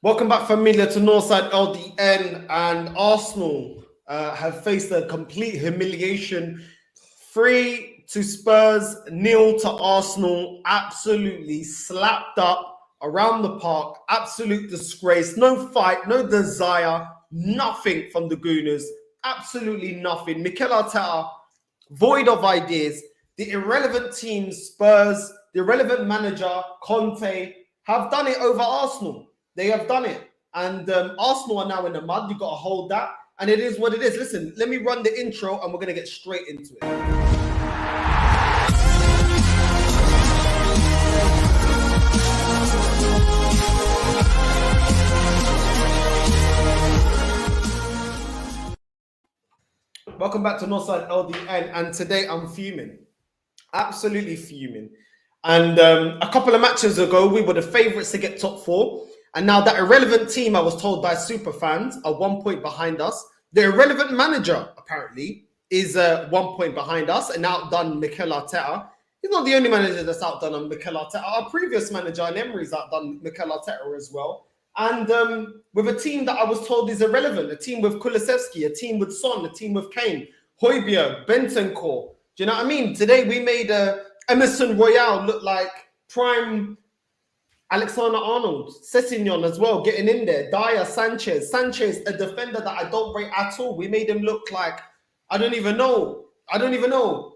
Welcome back, familiar, to Northside LDN. And Arsenal have faced a complete humiliation. 3 to Spurs, 0 to Arsenal. Absolutely slapped up around the park. Absolute disgrace. No fight, no desire, nothing from the Gooners. Absolutely nothing. Mikel Arteta, void of ideas. The irrelevant teams, Spurs, the irrelevant manager, Conte, have done it over Arsenal. They have done it. And Arsenal are now in the mud. You've got to hold that. And it is what it is. Listen, let me run the intro and we're going to get straight into it. Welcome back to Northside LDN. And today I'm fuming. Absolutely fuming. And a couple of matches ago, we were the favourites to get top 4. And now that irrelevant team, I was told by super fans, are 1 point behind us. The irrelevant manager, apparently, is 1 point behind us and outdone Mikel Arteta. He's not the only manager that's outdone on Mikel Arteta. Our previous manager, and Emery's outdone Mikel Arteta as well. And with a team that I was told is irrelevant, a team with Kulusevski, a team with Son, a team with Kane, Højbjerg, Bentancur. Do you know what I mean? Today we made Emerson Royale look like prime Alexander-Arnold, Sessegnon as well, getting in there. Dyer, Sanchez, a defender that I don't rate at all. We made him look like, I don't even know,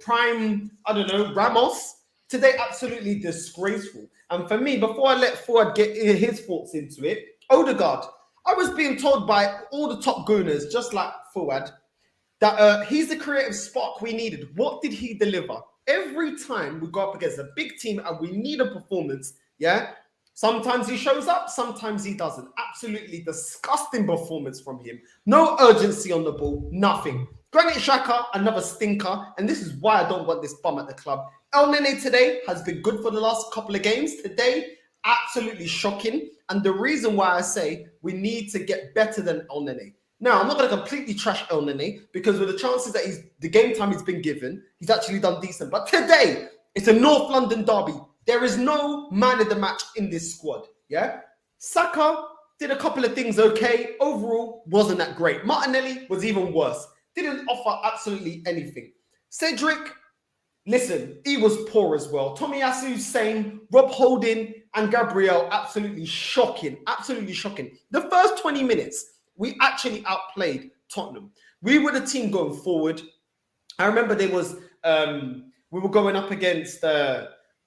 prime, Ramos. Today, absolutely disgraceful. And for me, before I let Fuad get his thoughts into it, Odegaard, I was being told by all the top gooners, just like Fuad, that he's the creative spark we needed. What did he deliver? Every time we go up against a big team and we need a performance, yeah, sometimes he shows up, sometimes he doesn't. Absolutely disgusting performance from him. No urgency on the ball, nothing. Granit Xhaka, another stinker, and this is why I don't want this bum at the club. El Nene today has been good for the last couple of games. Today, absolutely shocking. And the reason why I say we need to get better than El Nene. Now, I'm not going to completely trash El Nene because with the chances that the game time he's been given, he's actually done decent. But today, it's a North London derby. There is no man of the match in this squad, yeah? Saka did a couple of things okay. Overall, wasn't that great. Martinelli was even worse. Didn't offer absolutely anything. Cedric, listen, he was poor as well. Tomiyasu, same. Rob Holding and Gabriel, absolutely shocking. Absolutely shocking. The first 20 minutes, we actually outplayed Tottenham. We were the team going forward. I remember there was, we were going up against,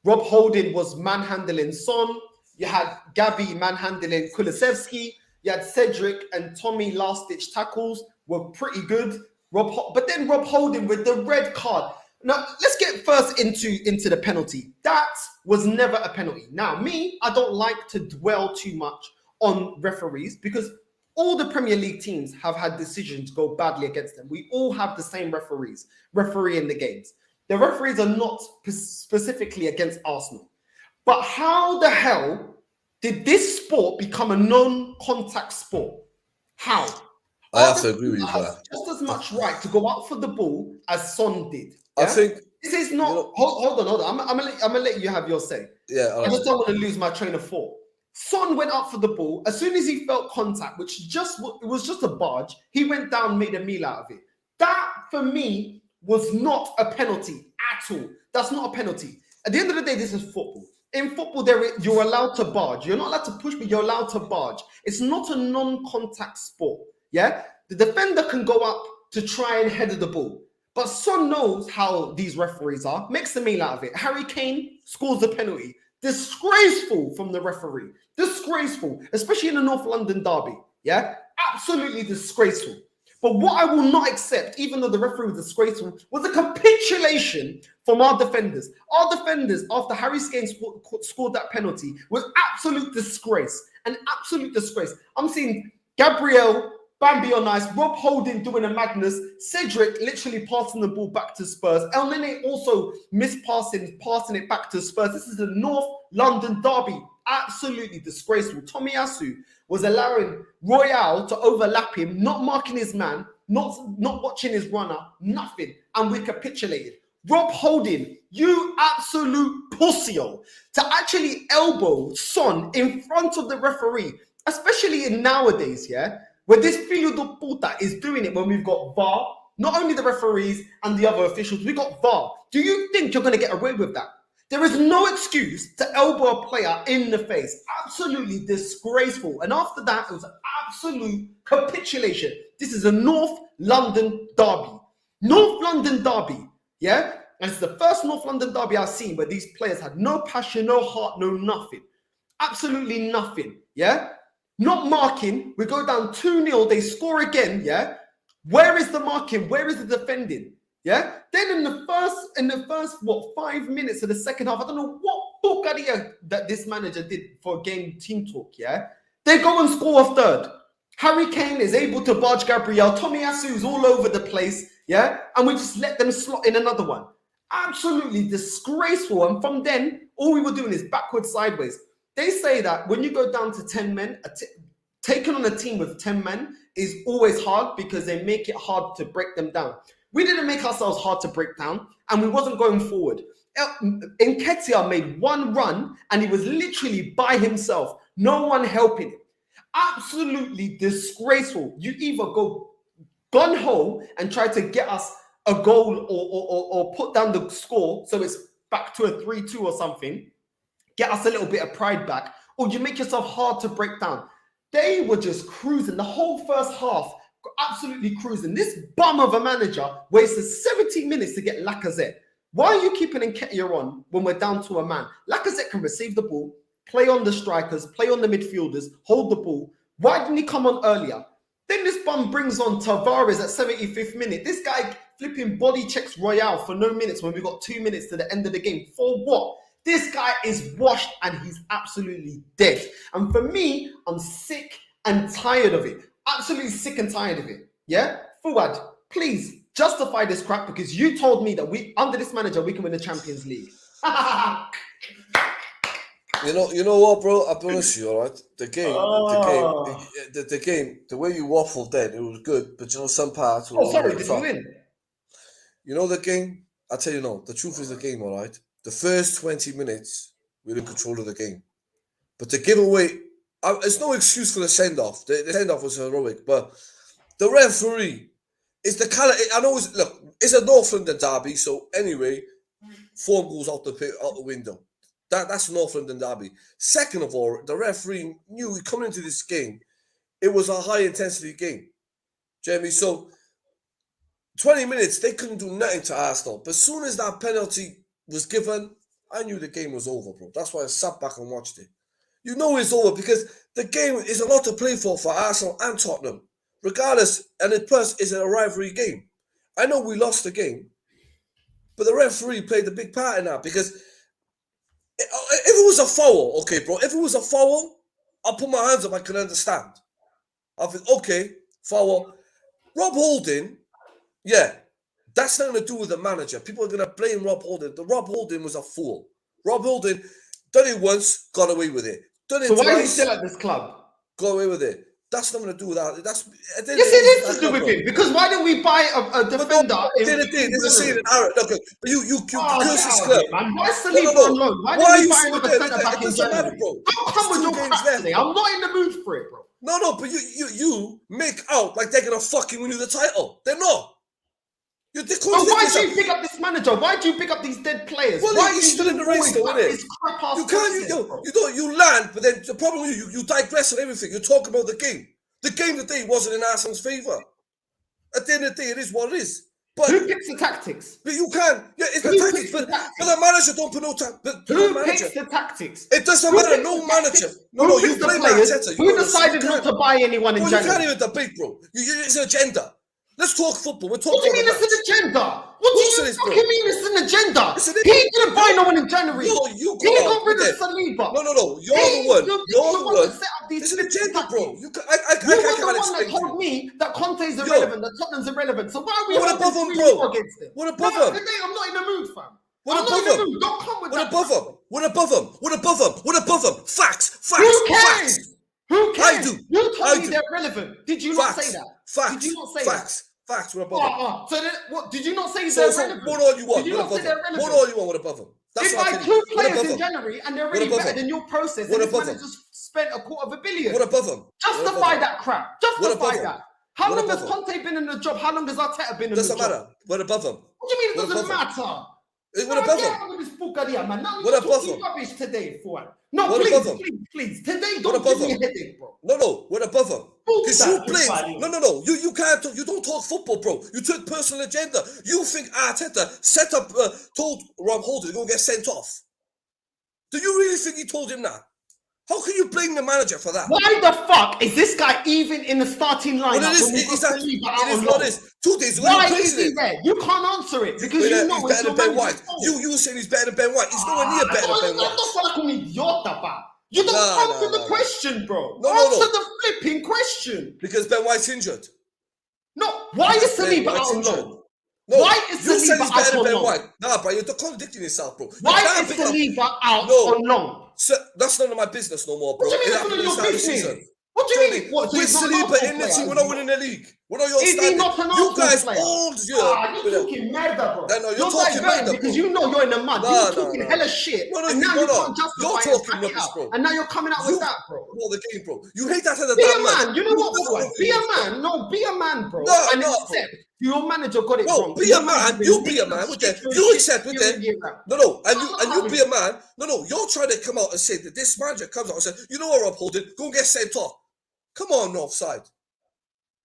Rob Holding was manhandling Son. You had Gabby manhandling Kulusevski. You had Cedric and Tommy last-ditch tackles were pretty good. But then Rob Holding with the red card. Now, let's get first into the penalty. That was never a penalty. Now, I don't like to dwell too much on referees because all the Premier League teams have had decisions go badly against them. We all have the same referees refereeing the games. The referees are not specifically against Arsenal. But how the hell did this sport become a non-contact sport? How? I have to agree with you. Just as much right to go out for the ball as Son did. Yeah? I think this is not. Hold on. I'm gonna let you have your say. Yeah, I just don't want to lose my train of thought. Son went up for the ball as soon as he felt contact, which it was just a barge. He went down, made a meal out of it. That for me was not a penalty at all. That's not a penalty. At the end of the day, this is football. In football, you're allowed to barge. You're not allowed to push, but you're allowed to barge. It's not a non-contact sport. Yeah, the defender can go up to try and header the ball, but Son knows how these referees are. Makes the meal out of it. Harry Kane scores the penalty. Disgraceful from the referee. Disgraceful, especially in the North London derby. Yeah, absolutely disgraceful. But what I will not accept, even though the referee was disgraceful, was a capitulation from our defenders. Our defenders, after Harry Kane scored that penalty, was absolute disgrace. An absolute disgrace. I'm seeing Gabriel, Bambi on ice, Rob Holding doing a madness, Cedric literally passing the ball back to Spurs. El Nene also passing it back to Spurs. This is the North London derby. Absolutely disgraceful. Tomiyasu was allowing Royale to overlap him, not marking his man, not watching his runner, nothing. And we capitulated. Rob Holding, you absolute pussyo to actually elbow Son in front of the referee, especially in nowadays, yeah, where this filho de puta is doing it when we've got VAR, not only the referees and the other officials, we got VAR. Do you think you're going to get away with that? There is no excuse to elbow a player in the face. Absolutely disgraceful. And after that, it was an absolute capitulation. This is a North London derby. North London derby, yeah? And it's the first North London derby I've seen where these players had no passion, no heart, no nothing. Absolutely nothing, yeah? Not marking. We go down 2-0. They score again, yeah? Where is the marking? Where is the defending? Yeah. Then in the first 5 minutes of the second half, I don't know what bucaria that this manager did for game team talk. Yeah. They go and score a third. Harry Kane is able to barge Gabriel. Tomiyasu's all over the place. Yeah. And we just let them slot in another one. Absolutely disgraceful. And from then, all we were doing is backwards, sideways. They say that when you go down to 10 men, taking on a team with 10 men is always hard because they make it hard to break them down. We didn't make ourselves hard to break down, and we wasn't going forward. Nketiah made one run, and he was literally by himself. No one helping him. Absolutely disgraceful. You either go gun-ho and try to get us a goal or put down the score so it's back to a 3-2 or something, get us a little bit of pride back, or you make yourself hard to break down. They were just cruising the whole first half. Absolutely cruising. This bum of a manager wasted 70 minutes to get Lacazette. Why are you keeping Nketiah on when we're down to a man? Lacazette can receive the ball, play on the strikers, play on the midfielders, hold the ball. Why didn't he come on earlier? Then this bum brings on Tavares at 75th minute. This guy flipping body checks Royale for no minutes when we got 2 minutes to the end of the game. For what? This guy is washed and he's absolutely dead. And for me, I'm sick and tired of it. Absolutely sick and tired of it. Yeah? Fuad, please justify this crap because you told me that under this manager, we can win the Champions League. You know what, bro? I promise you, all right? The game, the way you waffled then, it was good, but you know, some parts were sorry, did you win? You know the game? I tell you no, the truth is the game, all right? The first 20 minutes, we were in control of the game. But the giveaway, it's no excuse for the send-off. The send-off was heroic, but the referee is the kind of... I know it's a North London derby, so anyway, form goes out the window. That's North London derby. Second of all, the referee knew coming into this game, it was a high-intensity game. Jeremy, so 20 minutes, they couldn't do nothing to Arsenal. But as soon as that penalty was given, I knew the game was over, bro. That's why I sat back and watched it. You know it's over because the game is a lot to play for Arsenal and Tottenham. Regardless, and plus, it's a rivalry game. I know we lost the game, but the referee played a big part in that because if it was a foul, okay, bro, if it was a foul, I'll put my hands up, I can understand. I'll think, okay, foul. Rob Holding, yeah, that's nothing to do with the manager. People are going to blame Rob Holding. The Rob Holding was a fool. Rob Holding done it once, got away with it. Done it so twice, why are you still at this club? Got away with it. That's nothing to do with that. Yes, it is to do with it. Because why don't we buy a defender? This is saying an arrow. Look, you curse this club. Why Saliba on loan? Why don't we buy another centre back in January? Don't come with your crap today. I'm not in the mood for it, bro. No, but you make out like they're gonna fucking win you the title. They're not. Why do you pick up this manager? Why do you pick up these dead players? Well, why he's still in the race, though, isn't it? You land, but then the problem is you digress on everything. You talk about the game. The game today wasn't in Arsenal's favour. At the end of the day, it is what it is. But who picks the tactics? But you can. Yeah, it's the tactics. But the manager don't put no tactics. Who picks the tactics? It doesn't matter. No manager. No, you play Arteta. Who decided not to buy anyone in January? You can't even debate, bro. It's an agenda. Let's talk football. We're talking. What do you mean it's an agenda? What do you fucking mean it's an agenda? He didn't buy no one in January. He got rid of Saliba. No. You're the one. You're the one. It's an agenda, bro. You were the one that told me that Conte is irrelevant, that Tottenham's irrelevant. So why are we above him, bro? Against him? What above him? Today I'm not in the mood, fam. What above him? Don't come with that. What above him? Facts. Who cares? Who cares? I do. You told me they're relevant. Did you not say that? Facts. Did you not say that? Facts. What above him? So then, what? Did you not say they're relevant? What all you want? Did you not say they're relevant? What all you want? What above him? That's If what I I'm buy telling you. two What players above in him? January and they're What already above better him? than your process, What and this above man him? has just spent $250 million. What above him? What above Justify him? that crap. What above Justify him? that. How What long above has him? Conte been in the job? How long has Arteta been in the Doesn't job? matter. What above him? What do you mean it What doesn't above him? matter? What No, above get him? out of this Bulgaria, man. Now What you're above talking him? rubbish today, Fuad. No, What please, above him? please. Today, What don't give above me a him? headache, bro. No. What above him? Fuck Because that, you blame. Fuad. No. You can't. You don't talk football, bro. You took personal agenda. You think Arteta set up, told Rob Holding to go get sent off? Do you really think he told him that? How can you blame the manager for that? Why the fuck is this guy even in the starting lineup? Well, it is. When we It got is that. Saliba It out is on what loan? it is. 2 days ago, Why you is praising he him. there? You can't answer it because you know He's it's better your than Ben manager's White. fault. You saying he's better than Ben White. He's nowhere near better than Ben White. Don't feel like I'm idiota, ba. You don't answer the question, bro. No. Answer the flipping question. Because Ben White's injured. No, why is Ben Saliba White's out on injured. loan? No, Why is you said Saliba he's out better than on Ben loan? White. Nah, bro, you're contradicting yourself, bro. Why is Saliba out on loan? So, that's none of my business no more, bro. What do you mean It that's happened none of at the your start of the business? season. What do you Tony, mean? What, so with he's not an Saliba Arsenal in the player, team, we're is not he? winning the league. We're not your Is he standard. not an You Arsenal guys player? all year. You're talking murder, bro. No, you're You're talking diverting murder, because bro. you know you're in the mud. No, You're talking no. hella shit, No, and now you can't justify You're it and talking back it rubbish, up. bro. And now you're coming out with that, bro. Well, the game, bro. You hate that other Be a damn man. You know what, That's Fuad? Be it a is, bro. man. No, be a man, bro. No, And no, accept your manager got it Bro, wrong. be Your a man. manager's You been be a making man. us With shit that. through You shit accept with year that. in, year out. No. And I'm not you having be it. a man. No. You're trying to come out and say that this manager comes out and says, you know what, Rob Holding, go and get sent off. Come on, offside.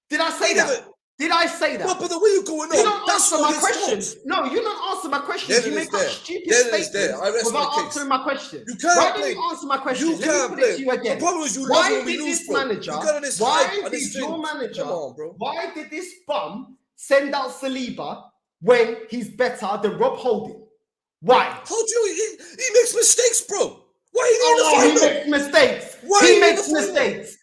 Did I say that? Did I say that? No, but the way you're going You on, don't that's answer not my his questions. fault. No, you don't answer my questions. Then You it make is up there. stupid Then it is statements there. I rest my without case. answering my question. You can't Why don't blame. you answer my question? You Let me can't put it to blame. you again. The problem is you love Why when we did lose, this bro. manager? You got on this Why hype and did this your thing. manager? Come on, bro. Why did this bum send out Saliba when he's better than Rob Holding? Why? How do you? He makes mistakes, bro. Why ain't he in the Oh, he final? makes mistakes. Why He ain't he in makes the final? mistakes.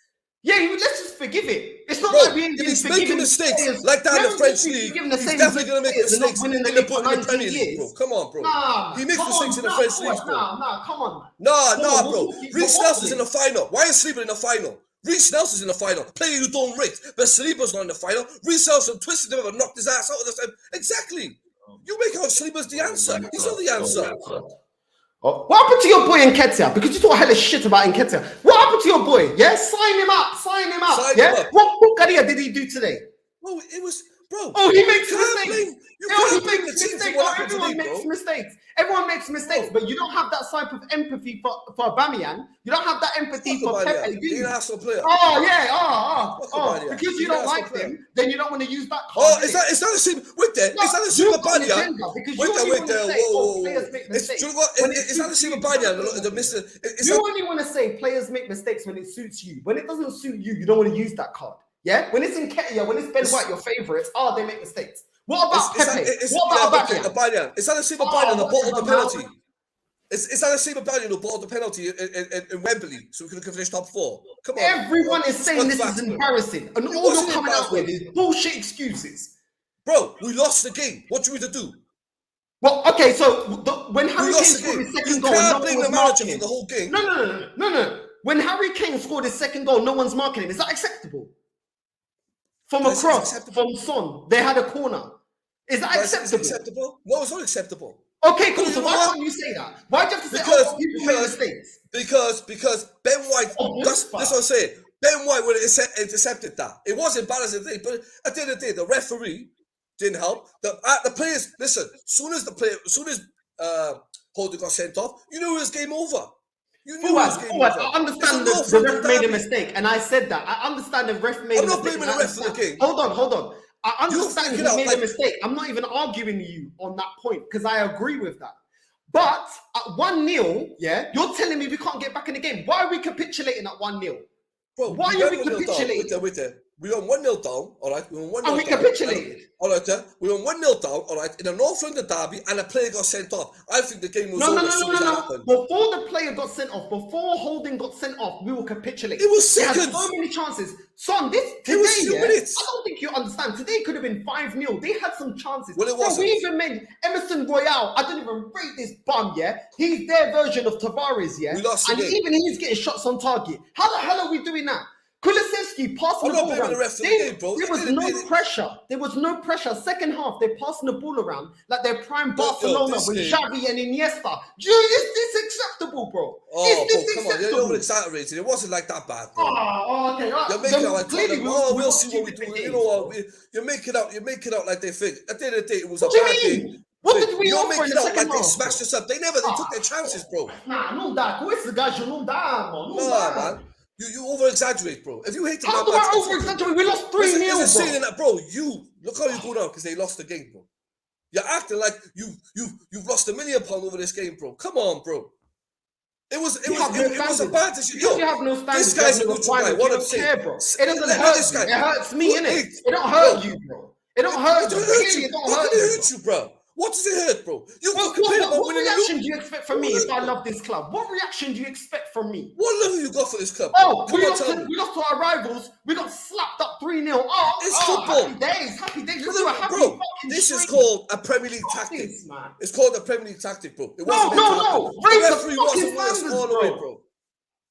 Yeah, let's just forgive it. It's not Bro, like we ain't if he's forgiving making mistakes players. like that in the Never French been league, forgiving the he's same definitely going to make players and not mistakes winning the in the league for 19 Premier League, years. bro. Come on, bro. Nah, He makes come mistakes on, in the nah, French come leagues, on, bro. Nah, come on. Nah, We're bro. talking- Reece we're Nelson's in the waffling. final. Why is Saliba in the final? Reece Nelson's in the final. Player you don't rate, but Saliba's not in the final. Reece Nelson twisted him and knocked his ass out of the time. Exactly. You make out Saliba's the answer. He's not the answer. Oh, what happened to your boy Nketiah? Because you talk hella shit about Nketiah. What happened to your boy? Yeah, sign him up. Sign him Yeah. up. What career did he do today? Well, it was, bro. Oh, he makes You can't mistakes. blame. You No, can't he blame the makes team for mistakes. what Oh, happened everyone today, makes bro. mistakes. Everyone makes mistakes, but you don't have that type of empathy for Aubameyang. You don't have that empathy for Fuck Pepe. Aubameyang. Do He's you? an Arsenal player. Oh yeah, Fuck Aubameyang. because He's you an don't Arsenal like player. them, then you don't want to use that Oh, card. is that the same? Wait there. No, Is that the you same got an Aubameyang? agenda because Wait you there, only wait want to there. say, Whoa, oh, whoa, players whoa. make It's, mistakes. do you know what? When it Is that the suits same you, Aubameyang? The Mr. Is you that only want to say players make mistakes when it suits you. When it doesn't suit you, you don't want to use that card. Yeah? When it's in Nketiah, when it's Ben White, your favourites, they make mistakes. What about Pepe? What about Aubameyang? Aubameyang? Is that the same Aubameyang that bought the penalty? Is that the same Aubameyang who bought the penalty in Wembley so we could have finished top 4? Come on. Everyone is saying this is embarrassing, and all you're coming out with is bullshit excuses. Bro, we lost the game. What do we need to do? Well, okay, so when Harry Kane lost the scored game. his second You goal, can't no blame one was the manager marking for him. the whole game. No. When Harry Kane scored his second goal, no one's marking him. Is that acceptable? From a Is it cross, acceptable? from Son, they had a corner. Is that Is it acceptable? acceptable? No, it's not acceptable. Okay, cool. But So you know why what? can't you say that? Why do you have to say, people make mistakes? Because Ben White, that's what I'm saying. Ben White would have intercepted that. It was embarrassing, but at the end of the day, the referee didn't help. The players, listen, as soon as Holder got sent off, you knew it was game over. You knew it was game over. I understand the ref made a mistake, and I said that. I understand the ref made a mistake. I'm not blaming the ref for the game. Hold on. I understand he made a like- mistake. I'm not even arguing you on that point because I agree with that. But at 1-0, yeah, you're telling me we can't get back in the game. Why are we capitulating at 1-0? Bro, why are we capitulating? Wait there. We were 1-0 down, all right? We were 1-0 down. And we capitulated. All right, we were 1-0 down, all right, in a North London derby, and a player got sent off. I think the game was over as soon as that happened. Before the player got sent off, before Holding got sent off, we will capitulate. It was They had seconds. so many chances. Son, today, It was 2 minutes. I don't think you understand. Today could have been 5-0. They had some chances. Well, it Bro, wasn't. we even made Emerson Royale. I don't even rate this bum, yeah? He's their version of Tavares, yeah? We lost the and game. even he's getting shots on target. How the hell are we doing that? Kulusevski passing I'm the not ball blaming around. the ref for the game, bro. There was no pressure. There was no pressure. Second half, they're passing the ball around like they're prime Barcelona with Xavi and Iniesta. Is this acceptable, bro? Oh, Is this bro, come on. acceptable? You're exaggerated. It wasn't like that bad, bro. Okay. You're making Then out like clearly Tottenham. We'll got see what we stupid do. You games, know bro. what? You're making out like they think. At the end of the day, it was What a do you bad mean? game. What did we You're offer in making the out second like they half? smashed us up. They took their chances, bro. Nah, non dà. Questo gaggio non dà, man. Non Nah, dà. man. You over exaggerate, bro. If you hate them How that do much, I over exaggerate? We lost 3-0, there's a saying bro. that, bro. Look how you go down because they lost the game, bro. You're acting like you've lost £1 million over this game, bro. Come on, bro. It was a bad decision. Yo, you have no standards. This guy's a no neutral guy. You What I'm don't saying, care, bro. It doesn't let hurt this you. guy. It hurts me, innit? Hey, It don't hurt you, bro. It don't hurt you. Clearly, it don't What hurt can it you. hurt you, bro? What does it hurt, bro? What reaction do you expect from me if I love this club? What reaction do you expect from me? What level you got for this club? Oh, Come we on, lost tell me. to our rivals. We got slapped up 3-0. It's football. Happy days. Let's do a happy Bro, fucking this is stream. called a Premier League tactic. This, man. It's called a Premier League tactic, bro. It No. wasn't meant to happen. Raise The the referee fucking wasn't with us standards, all the way, bro. bro.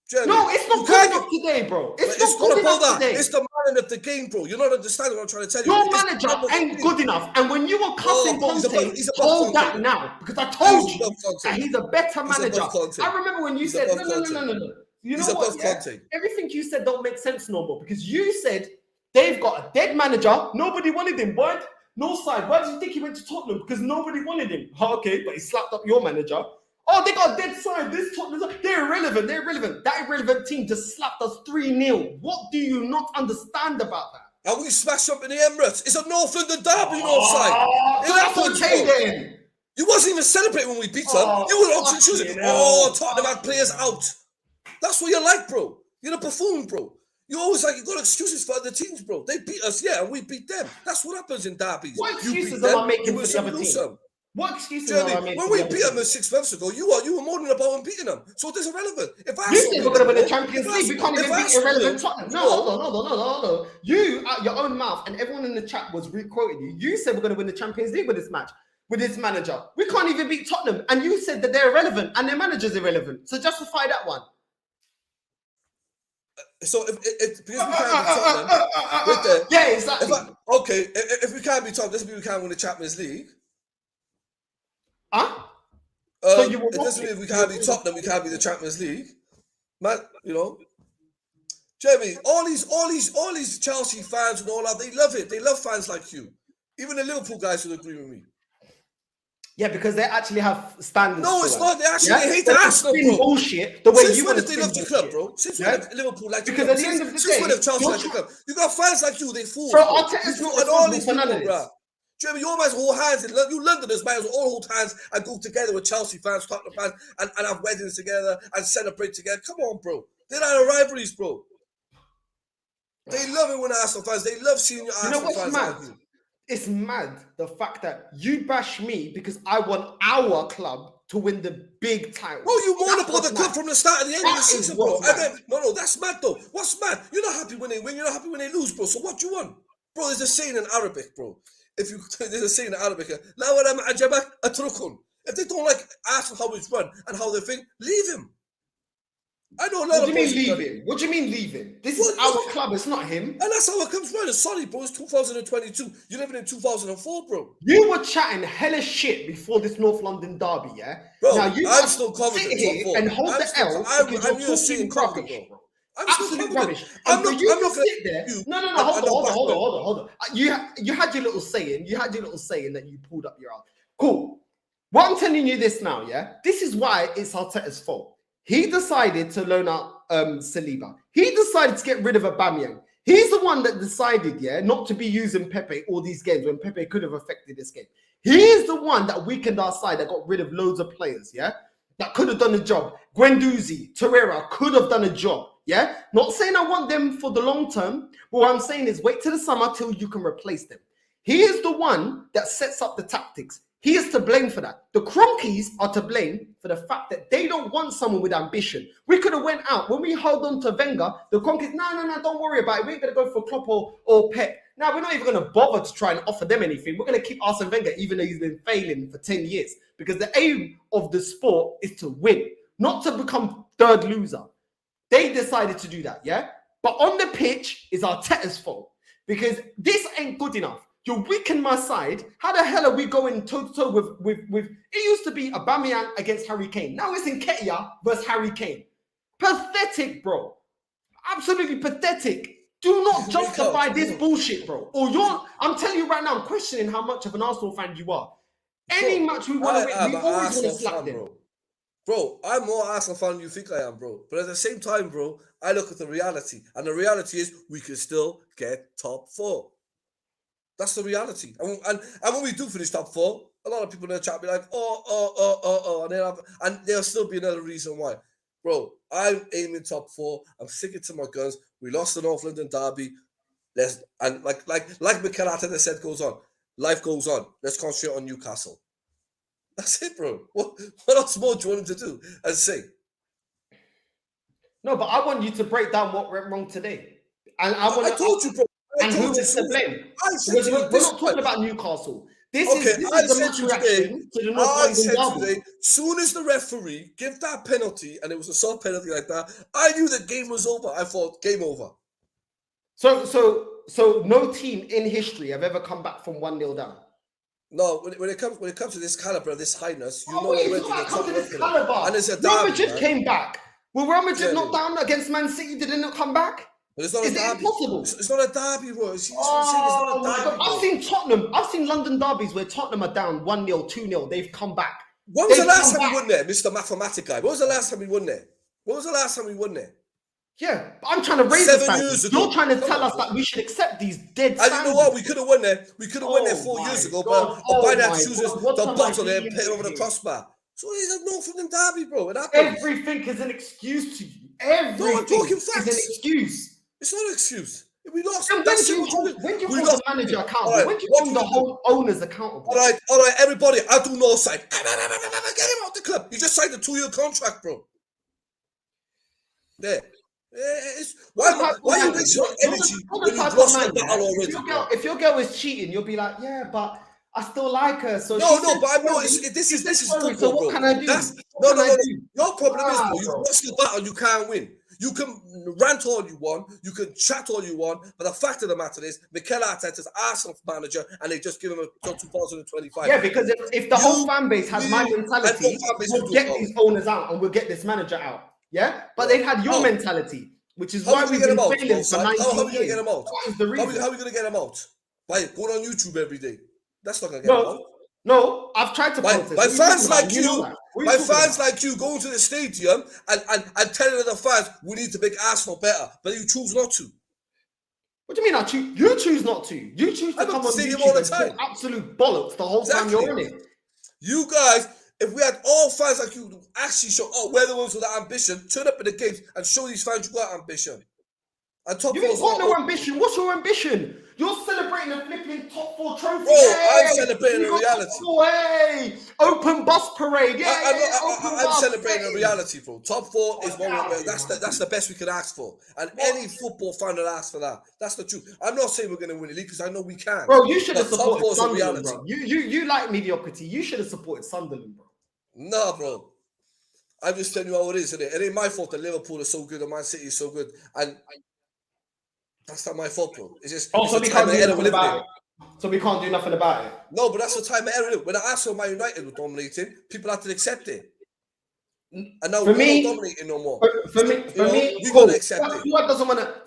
Jeremy, No, it's not good enough today, bro. It's not good enough today. It's the man of the game, bro. You're not understanding what I'm trying to tell you. Your manager ain't good enough. And when you were cussing Conte, hold that now. Because I told you that he's a better manager. I remember when you said, no. You know what? Yeah? Everything you said don't make sense no more. Because you said they've got a dead manager. Nobody wanted him, boy. No side. Why do you think he went to Tottenham? Because nobody wanted him. Okay, but he slapped up your manager. Oh, they got a dead side. This Tottenham, they're irrelevant. That irrelevant team just slapped us 3-0. What do you not understand about that? And we smashed up in the Emirates. It's a North London derby, North side. So that's okay then. You wasn't even celebrating when we beat them. You were option choosing. Tottenham had players out. That's what you're like, bro. You're a buffoon, bro. You always you got excuses for other teams, bro. They beat us, yeah, and we beat them. That's what happens in derbies. What excuses am I making for the other team? What excuses am I making? When we beat them 6 months ago, you were moaning about beating them. So it is irrelevant. If I you said we're going to win the Champions League, we can't even beat irrelevant Tottenham. No, hold on. You, out your own mouth, and everyone in the chat was re-quoting you. You said we're going to win the Champions League with this match, with this manager. We can't even beat Tottenham. And you said that they're irrelevant and their manager's irrelevant. So justify that one. So because we can't beat Tottenham, yeah, exactly. If we can't beat Tottenham, doesn't mean we can't win the Champions League. Huh? It doesn't mean we can't beat Tottenham, we can't beat the Champions League. Man, you know. Jeremy, all these Chelsea fans and all that, they love it. They love fans like you. Even the Liverpool guys would agree with me. Yeah, because they actually have standards. No, it's not. They actually hate Arsenal, bro. Bullshit. The way Since you when want have to they loved the club, bro? Since when have Liverpool liked the club? Because at the end of the day, since when have Chelsea liked the club? You got fans like you, they fool. So Arteta's not all these for none of people, this. bro. Jeremy, you always hold hands. You Londoners might as well all hold hands and go together with Chelsea fans, Tottenham fans, and have weddings together and celebrate together. Come on, bro. They're not rivalries, bro. They love it when Arsenal fans. They love seeing your Arsenal fans argue. It's mad the fact that you bash me because I want our club to win the big title. Bro, you moan about the club from the start and the end of the season, bro. No, that's mad though. What's mad? You're not happy when they win. You're not happy when they lose, bro. So what do you want, bro? There's a saying in Arabic, bro. There's a saying in Arabic. If they don't like Arsenal how it's run and how they think, leave him. I know a lot of people. What do you mean leave him? What do you mean leave him? This is our club, it's not him. And that's how it comes around. Sorry, bro, it's 2022. You're living in 2004, bro. You were chatting hella shit before this North London derby, yeah? Bro, now I'm still confident. Sit here and hold the L because you're talking rubbish, bro. Absolute rubbish. I'm not sit there. No, hold on. You had your little saying. You had your little saying that you pulled up your arm. Cool. What I'm telling you this now, yeah? This is why it's Arteta's fault. He decided to loan out Saliba. He decided to get rid of Aubameyang. He's the one that decided, yeah, not to be using Pepe all these games when Pepe could have affected this game. He's the one that weakened our side, that got rid of loads of players, yeah, that could have done the job. Guendouzi, Torreira could have done a job, yeah. Not saying I want them for the long term, but what I'm saying is wait till the summer till you can replace them. He is the one that sets up the tactics. He is to blame for that. The Cronkies are to blame for the fact that they don't want someone with ambition. We could have went out. When we held on to Wenger, the Cronkies, no, don't worry about it. We ain't going to go for Klopp or Pep. Now, we're not even going to bother to try and offer them anything. We're going to keep Arsene Wenger, even though he's been failing for 10 years. Because the aim of the sport is to win, not to become third loser. They decided to do that, yeah? But on the pitch is Arteta's fault because this ain't good enough. You're weakening my side. How the hell are we going toe-to-toe with... It used to be Aubameyang against Harry Kane. Now it's Nketiah versus Harry Kane. Pathetic, bro. Absolutely pathetic. Do not justify this bullshit, bro. Or I'm telling you right now, I'm questioning how much of an Arsenal fan you are. Any match we want to win, we always want to slap them. Bro, I'm more Arsenal fan than you think I am, bro. But at the same time, bro, I look at the reality. And the reality is we can still get top 4. That's the reality. And when we do finish top 4, a lot of people in the chat be like, and there'll still be another reason why. Bro, I'm aiming top 4. I'm sticking to my guns. We lost the North London derby. And like Mikel Arteta said, life goes on. Let's concentrate on Newcastle. That's it, bro. What else more do you want him to do and say? No, but I want you to break down what went wrong today. And I told you, bro. And who is to blame? We're not talking about Newcastle. This is the match reaction to the North London derby. Soon as the referee gave that penalty, and it was a soft penalty like that, I knew the game was over. I thought, game over. So no team in history have ever come back from 1-0 down. No, when it comes to this caliber, this highness, you know already the top caliber. And it's a derby, Real Madrid came back. Will Real Madrid not down against Man City? Did they not come back? But it's not Is a derby. It's not a derby, bro. It's not a derby. I've seen Tottenham. I've seen London derbies where Tottenham are down 1-0, 2-0. They've come back. When was the last time we won there, Mr. Mathematic guy? When was the last time we won there? Yeah, but I'm trying to raise 7 years ago. You're trying to tell us that we should accept these dead standards. And you know what? We could have won there. We could have won there 4 years ago, but by that chooses the bottle there and put it over the crossbar. So it's a North London derby, bro. Everything is an excuse to you. Everything is an excuse. It's not an excuse. We lost. When do you hold the manager accountable? When do you hold the whole owners accountable? All right, everybody. I do no side. Get him out the club. You just signed a 2-year contract, bro. There. Why are you wasting your energy when you've lost the battle already? If your girl is cheating, you'll be like, yeah, but I still like her. So but I'm not. This is football, so what can I do? No. Your problem is, bro, you've lost the battle. You can't win. You can rant all you want, you can chat all you want, but the fact of the matter is, Mikel Arteta's Arsenal manager, and they just give him until 2025. Yeah, because if the whole fan base has my mentality, we'll get these owners out and we'll get this manager out. Yeah, but they've had your mentality, which is why we've been failing for 19 years. How are we going to get him out? What is the reason? How are we going to get him out? By going on YouTube every day. That's not going to get him out. No, I've tried to protest. My fans like you going to the stadium and telling other fans we need to make Arsenal better, but you choose not to. What do you mean? You choose not to. You choose to come on YouTube all the time. Absolute bollocks the whole time you're in it. You guys, if we had all fans like you actually show, we're the ones with the ambition, turn up in the games and show these fans you got ambition. And top you ain't got no ambition. What's your ambition? You're celebrating a flipping top 4 trophy. Bro, I'm celebrating a reality. Hey, open bus parade. I'm celebrating a reality, bro. Top 4 is that's the best we could ask for. And any football fan will ask for that. That's the truth. I'm not saying we're going to win the league because I know we can. Bro, you should have supported Sunderland, bro. You like mediocrity. You should have supported Sunderland, bro. No, bro. I'm just telling you how it is, isn't it? It ain't my fault that Liverpool is so good and Man City is so good. And that's not my fault, bro. It's just so we can't do nothing about it. So we can't do nothing about it. No, but that's the time of era. When Arsenal Man United were dominating, people had to accept it. And now we're not dominating no more. For me, we gotta accept it.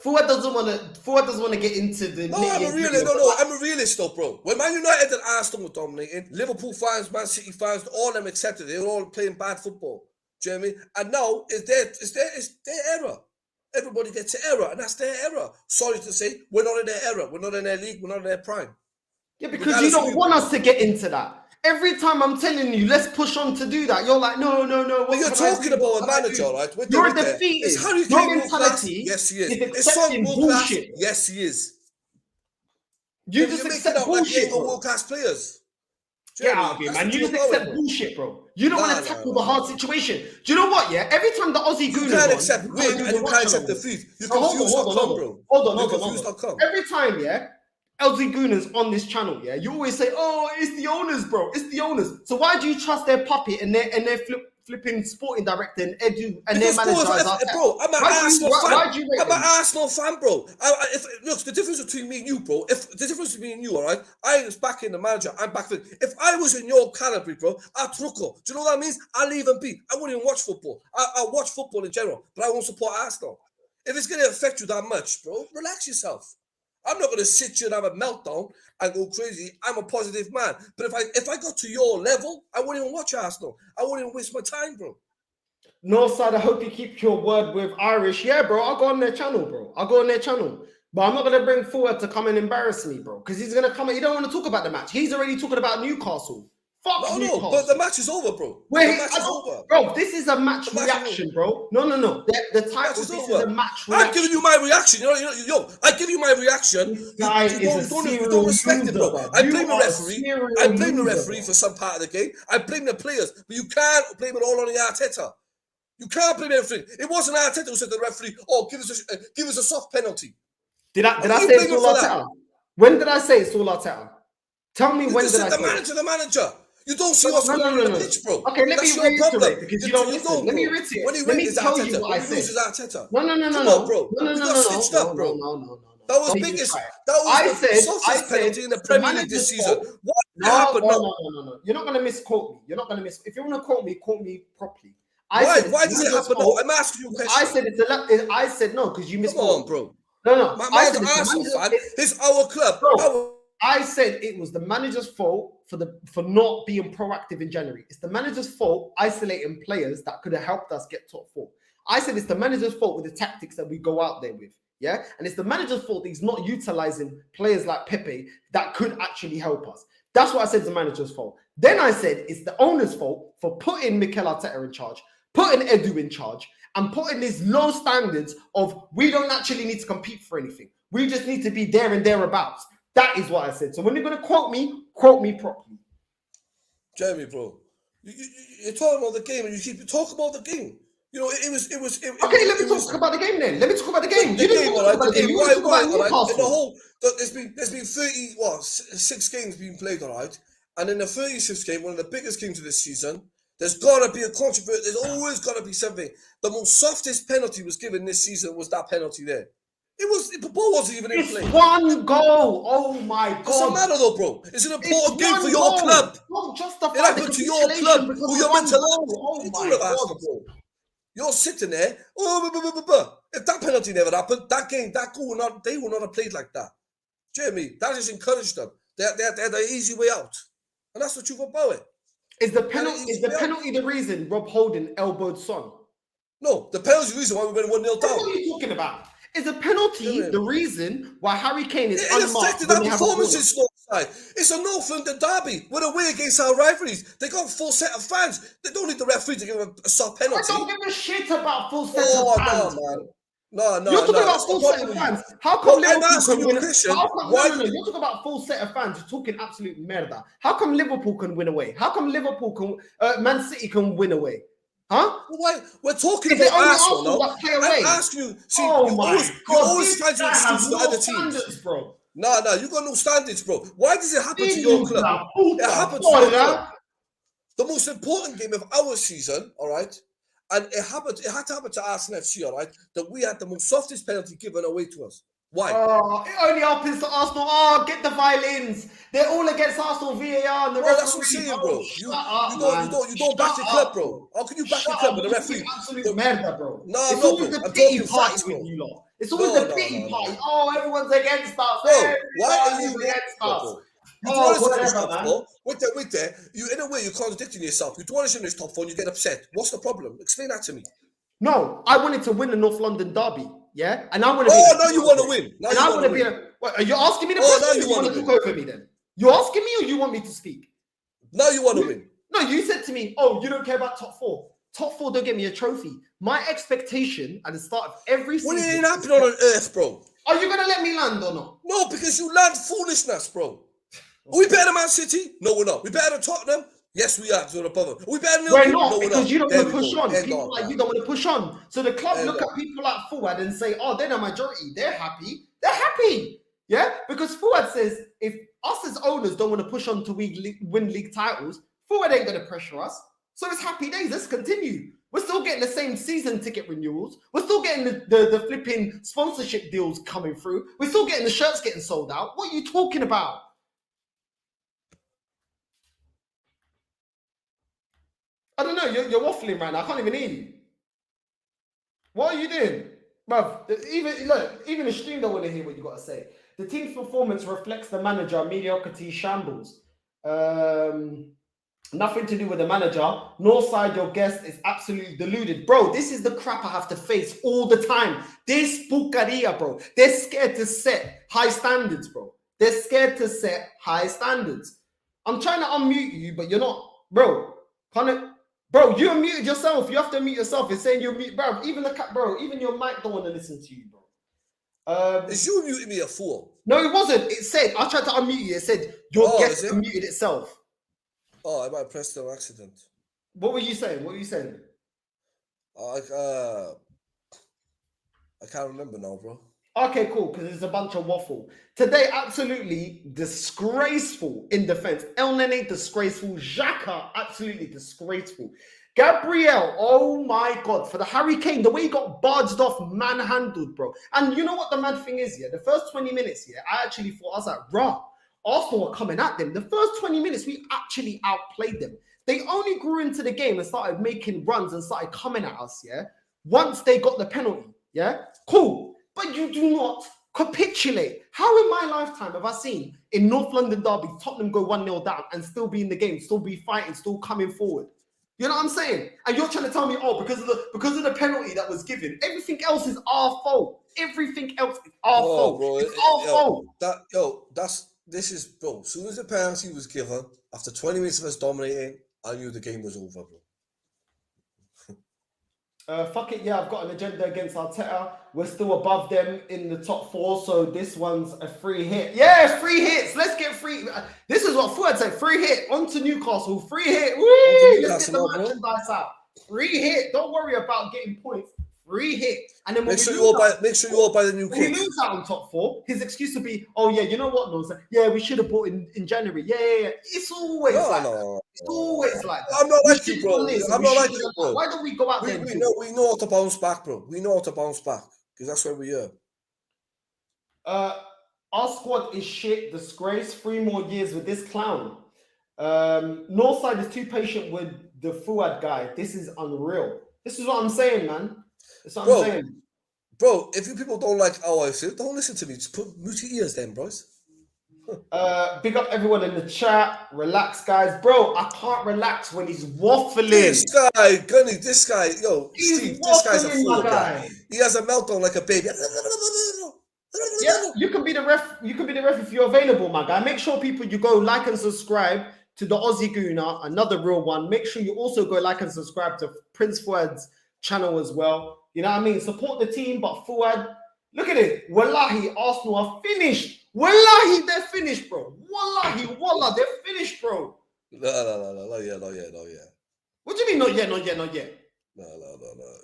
Fuad doesn't want to get into the. No, I'm a realist though, bro. When Man United and Arsenal were dominating, Liverpool fans, Man City fans, all of them accepted it. They were all playing bad football. Do you know what I mean? And now it's their era. Everybody gets an error, and that's their error. Sorry to say, we're not in their era. We're not in their league. We're not in their prime. Yeah, because you don't want us to get into that. Every time I'm telling you, let's push on to do that, you're like, no. But you're talking about a manager, right? You're defeated. Is Harry Kane mentality? Yes, he is. Is Son bullshit? Yes, he is. You just accept bullshit, bro. World-class players. Get out of here, man. You just accept bullshit, bro. You don't want to tackle the hard situation. Do you know what, yeah? Every time the Aussie Gooners... You can't accept win and you can't accept defeat. You confuse.com, bro. Hold on. Every time, yeah, Aussie Gooners on this channel, yeah, you always say, it's the owners, bro. It's the owners. So why do you trust their puppet and their flipping sporting director and Edu and Because, their bro, manager is Arteta? bro, I'm an Arsenal fan. Why do you rate I'm an them? Arsenal fan, bro. Look, the difference between me and you, bro. If the difference between you, all right, I was backing the manager. I'm backing. If I was in your caliber, bro, I'd truckle. Do you know what that means? I'll leave and be. I wouldn't even watch football. I watch football in general, but I won't support Arsenal. If it's going to affect you that much, bro, relax yourself. I'm not going to sit here and have a meltdown and go crazy. I'm a positive man. But if I got to your level, I wouldn't even watch Arsenal. I wouldn't even waste my time, bro. Northside, I hope you keep your word with Irish. Yeah, bro, I'll go on their channel, bro. I'll go on their channel. But I'm not going to bring Fuad to come and embarrass me, bro. Because he's going to come and he don't want to talk about the match. He's already talking about Newcastle. Fuck Newcastle. No, but the match is over, bro. Bro, this is a match reaction, bro. No. The title, this is a match reaction. I'm giving you my reaction. I give you my reaction. This guy is you don't respect it, bro. I blame the referee. I blame the referee for some part of the game. I blame the players. But you can't blame it all on the Arteta. You can't blame everything. It wasn't Arteta who said to the referee, "Oh, give us a soft penalty." Did I say it's all Arteta? When did I say it's all Arteta? Tell me when did I say the manager. You don't see what's going on the pitch, bro. Okay, let me reiterate because you don't listen. Let me reiterate. Let me tell you what I said. No, bro. No. That was biggest. That was the softest penalty in the Premier League this season. What happened? No. You're not going to misquote me. You're not going to miss. If you want to quote me properly. Why did it happen? No, I'm asking you a question. I said no because you misquoted. Come on, bro. No. My Arsenal fan. It's our club, bro. I said it was the manager's fault for not being proactive in January. It's the manager's fault isolating players that could have helped us get top 4. I said it's the manager's fault with the tactics that we go out there with. Yeah, and it's the manager's fault that he's not utilizing players like Pepe that could actually help us. That's what I said is the manager's fault. Then I said it's the owner's fault for putting Mikel Arteta in charge, putting Edu in charge, and putting these low standards of we don't actually need to compete for anything. We just need to be there and thereabouts. That is what I said. So when you're going to quote me properly. Jeremy, bro, you're talking about the game and you keep talking about the game. You know, it was. Okay, let me talk about the game then. Let me talk about the game. You didn't talk about the game. You talk about Newcastle. There's been 6 games being played, all right? And in the 36th game, one of the biggest games of this season, there's got to be a controversy. There's always got to be something. The most softest penalty was given this season was that penalty there. The ball wasn't even in play. It's one goal. Oh my God. Doesn't matter though, bro. It's an important game for your club. Don't justify it happened to your club. Who you're meant to love. Oh my God, bro. You're sitting there. If that penalty never happened, that goal they would not have played like that. Jeremy, that just encouraged them. They had the easy way out. And that's the truth about it. Is the penalty the reason Rob Holding elbowed Son? No, the penalty is the reason why we went 1-0 down. What are you talking about? Is a penalty the reason why Harry Kane is unmarked? It affected that performance in Northside. It's a North London derby. We're away against our rivalries. They got a full set of fans. They don't need the referee to give them a soft penalty. I don't give a shit about full set of fans. No, man. You're talking about full set of fans. How come Liverpool can win? No. You're talking about full set of fans. You're talking absolute merda. How come Liverpool can win away? How come Man City can win away? Huh? Why? We're talking about Arsenal now. I'm asking you. See, you always try to excuse the other teams, bro. No, you got no standards, bro. Why does it happen to your club? It happens to your club. The most important game of our season, all right, and it had to happen to Arsenal FC, all right, that we had the most softest penalty given away to us. Why? It only happens to Arsenal. Get the violins. They're all against Arsenal VAR and the referee. That's what I'm saying, bro. You don't back your club, bro. How can you back your club with the referee? Absolute merda, bro. It's always the pity party with you lot. It's always the pity party. Oh, everyone's against us. Bro, why are you against us? You don't want to top four. Wait there. You in a way you're contradicting yourself. You don't want to this top 4 and you get upset. What's the problem? Explain that to me. No, I wanted to win the North London derby. Yeah, and I want to. Now you want to win. And I want to be. What, are you asking me the question? Now you want to talk over me then? You asking me or you want me to speak? Now you want to win. No, you said to me, "Oh, you don't care about top 4. Top 4 don't get me a trophy." My expectation at the start of every season. What ain't happening on earth, bro? Are you gonna let me land or not? No, because you land foolishness, bro. Are we better than Man City? No, we're not. We better than Tottenham? Yes, we are. Because we're above them. Are we better than Liverpool? No, because you don't want to push on. People like you don't want to push on. So the club look at people like Fuad and say, "Oh, they're the majority. They're happy. They're happy." Yeah, because Fuad says if us as owners don't want to push on to win league titles, Fuad ain't gonna pressure us. So it's happy days. Let's continue. We're still getting the same season ticket renewals. We're still getting the flipping sponsorship deals coming through. We're still getting the shirts getting sold out. What are you talking about? I don't know. You're waffling right now. I can't even hear you. What are you doing? Bruv, even the stream don't want to hear what you got to say. The team's performance reflects the manager, mediocrity, shambles. Nothing to do with the manager. Northside, your guest is absolutely deluded. Bro, this is the crap I have to face all the time. This bucaria, bro. They're scared to set high standards, bro. They're scared to set high standards. I'm trying to unmute you, but you're not. Bro, bro, you unmuted yourself. You have to unmute yourself. It's saying you're mute, bro. Even your mic don't want to listen to you, bro. Is you muting me a fool? No, it wasn't. It said, I tried to unmute you. It said, your guest unmuted itself. Oh, I might have pressed on accident. What were you saying? I can't remember now, bro. Okay, cool, because it's a bunch of waffle. Today, absolutely disgraceful in defense. El Nene, disgraceful. Xhaka, absolutely disgraceful. Gabriel, oh my God, for the Harry Kane, the way he got barged off, manhandled, bro. And you know what the mad thing is, yeah? The first 20 minutes, yeah, I actually thought, I was like, rah. Arsenal were coming at them. The first 20 minutes, we actually outplayed them. They only grew into the game and started making runs and started coming at us, yeah? Once they got the penalty, yeah? Cool. But you do not capitulate. How in my lifetime have I seen in North London derby, Tottenham go 1-0 down and still be in the game, still be fighting, still coming forward? You know what I'm saying? And you're trying to tell me, oh, because of the penalty that was given, everything else is our fault. Everything else is our fault. Bro, it's our fault. This is, bro, as soon as the penalty was given, after 20 minutes of us dominating, I knew the game was over, bro. Fuck it, yeah, I've got an agenda against Arteta. We're still above them in the top 4, so this one's a free hit. Yeah, free hits. Let's get free. This is what Fuad said, free hit. On to Newcastle, free hit. Woo! Let's get the merchandise out. Free hit. Don't worry about getting points. Free hit. And then make sure you all buy the new kit. When we lose out on top 4, his excuse would be, oh yeah, you know what, no? Yeah, we should have bought in January. Yeah. It's always It's always like that. I'm not like you, bro. I'm not like you, bro. Why don't we go out there? We know how to bounce back, bro. We know how to bounce back because that's where we are. Our squad is shit, disgrace. 3 more years with this clown. Northside is too patient with the Fuad guy. This is unreal. This is what I'm saying, man. That's what I'm saying. Bro, if you people don't like how I feel, don't listen to me. Just mute your ears then, bros. Big up everyone in the chat. Relax, guys. Bro, I can't relax when he's waffling. This guy, Gunny, this guy, yo, Steve, this guy's a fool guy. He has a meltdown like a baby. Yeah, you can be the ref. You can be the ref if you're available, my guy. Make sure people you go like and subscribe to the Aussie Gooner, another real one. Make sure you also go like and subscribe to Prince Fuad's channel as well. You know what I mean? Support the team, but Fuad, look at it. Wallahi, Arsenal are finished. Wallahi, they're finished, bro. Wallahi, wallah, they're finished, bro. No, not yet. What do you mean, not yet? No.